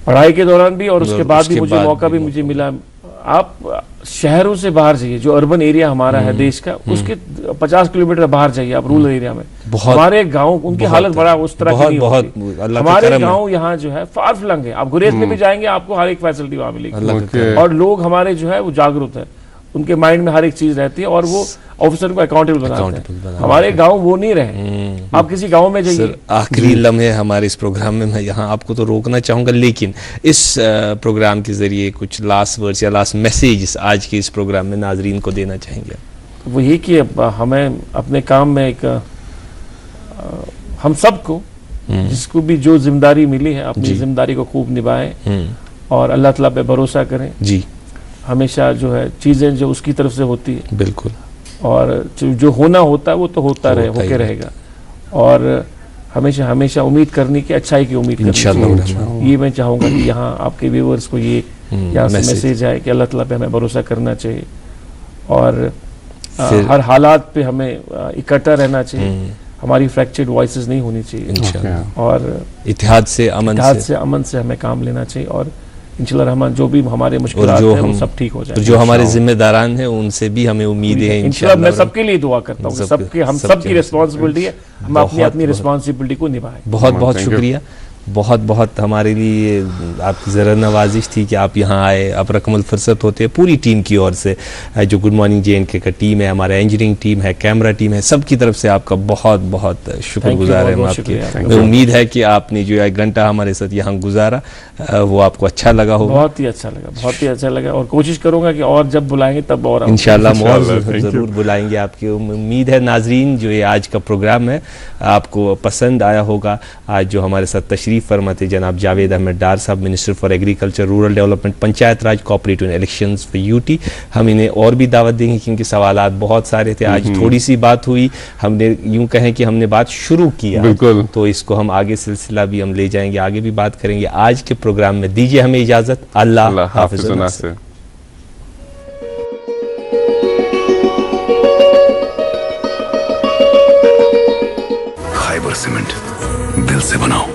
पढ़ाई के दौरान भी और उसके बाद भी मुझे मौका भी मुझे मिला। आप शहरों से बाहर जाइए, जो अर्बन एरिया हमारा है देश का, उसके 50 किलोमीटर बाहर जाइए आप रूरल एरिया में, हमारे गांव उनकी हालत बड़ा उस तरह की नहीं होती। हमारे गांव यहाँ जो है फार फ्लंग है, आप गुरेज में भी जाएंगे आपको हर एक फैसिलिटी वहां मिलेगी। और लोग हमारे जो है वो जागरूक है, उनके माइंड में हर एक चीज रहती है और वो ऑफिसर को अकाउंटेबल बनाते हैं। हमारे गांव वो नहीं रहे। आप किसी गांव में जाइए। आखिरी लम्हे हमारे इस प्रोग्राम में, मैं यहाँ आपको तो रोकना चाहूंगा, लेकिन इस प्रोग्राम के जरिए कुछ लास्ट वर्ड्स या लास्ट मैसेज आज के इस प्रोग्राम में नाजरीन को देना चाहेंगे? वो ये कि हमें अपने काम में एक हम सबको जिसको भी जो जिम्मेदारी मिली है अपनी जिम्मेदारी को खूब निभाएं और अल्लाह ताला पे भरोसा करें जी। हमेशा जो है चीजें जो उसकी तरफ से होती है बिल्कुल, और जो होना होता है वो तो होता होके रहेगा। और हमेशा हमेशा उम्मीद करनी की, अच्छाई की उम्मीद करनी। ये मैं चाहूंगा कि यहाँ आपके व्यूअर्स को ये यहाँ से मैसेज आए कि अल्लाह ताला पे हमें भरोसा करना चाहिए और हर हालात पे हमें इकट्ठा रहना चाहिए। हमारी फ्रैक्चर्ड वॉइसेस नहीं होनी चाहिए और इत्तेहाद से अमन से हमें काम लेना चाहिए। और इंशाल्लाह रहमान जो भी हमारे मुश्किलात हैं वो सब ठीक हो जाए। जो हमारे जिम्मेदारान हैं उनसे भी हमें उम्मीद है इंशाल्लाह। मैं सबके लिए दुआ करता हूँ, हम सबकी रिस्पांसिबिलिटी है, हम अपनी रिस्पांसिबिलिटी को निभाएं। बहुत बहुत शुक्रिया, बहुत बहुत हमारे लिए आपकी ज़रा नवाजिश थी कि आप यहाँ आए। आप रकमुल फुर्सत होते हैं पूरी टीम की ओर से, जो गुड मॉर्निंग JNK का टीम है, हमारा इंजीनियरिंग टीम है, कैमरा टीम है, सबकी तरफ से आपका बहुत बहुत शुक्रगुजार है हम आपके। मैं उम्मीद है कि आपने जो 1 घंटा हमारे साथ यहाँ गुजारा वो आपको अच्छा लगा होगा। बहुत ही अच्छा लगा, बहुत ही अच्छा लगा और कोशिश करूँगा कि और जब बुलाएंगे तब और इंशाल्लाह ज़रूर बुलाएंगे आपकी उम्मीद है। नाजरीन, जो ये आज का प्रोग्राम है आपको पसंद आया होगा। आज जो हमारे साथ तशरीफ फरमाते जनाब जावेद अहमद डार साहब, minister for agriculture, rural development, Panchayat Raj, cooperative elections for UT। हम इन्हें और भी दावत देंगे क्योंकि सवालात बहुत सारे थे। आज थोड़ी सी बात हुई, हमने यूं कहें कि हमने बात शुरू किया, तो इसको हम आगे सिलसिला भी हम ले जाएंगे, आगे भी बात करेंगे। आज के प्रोग्राम में दीजिए हमें इजाजत। अल्लाह हाफिज़। खाइबर सीमेंट दिल से बनाओ।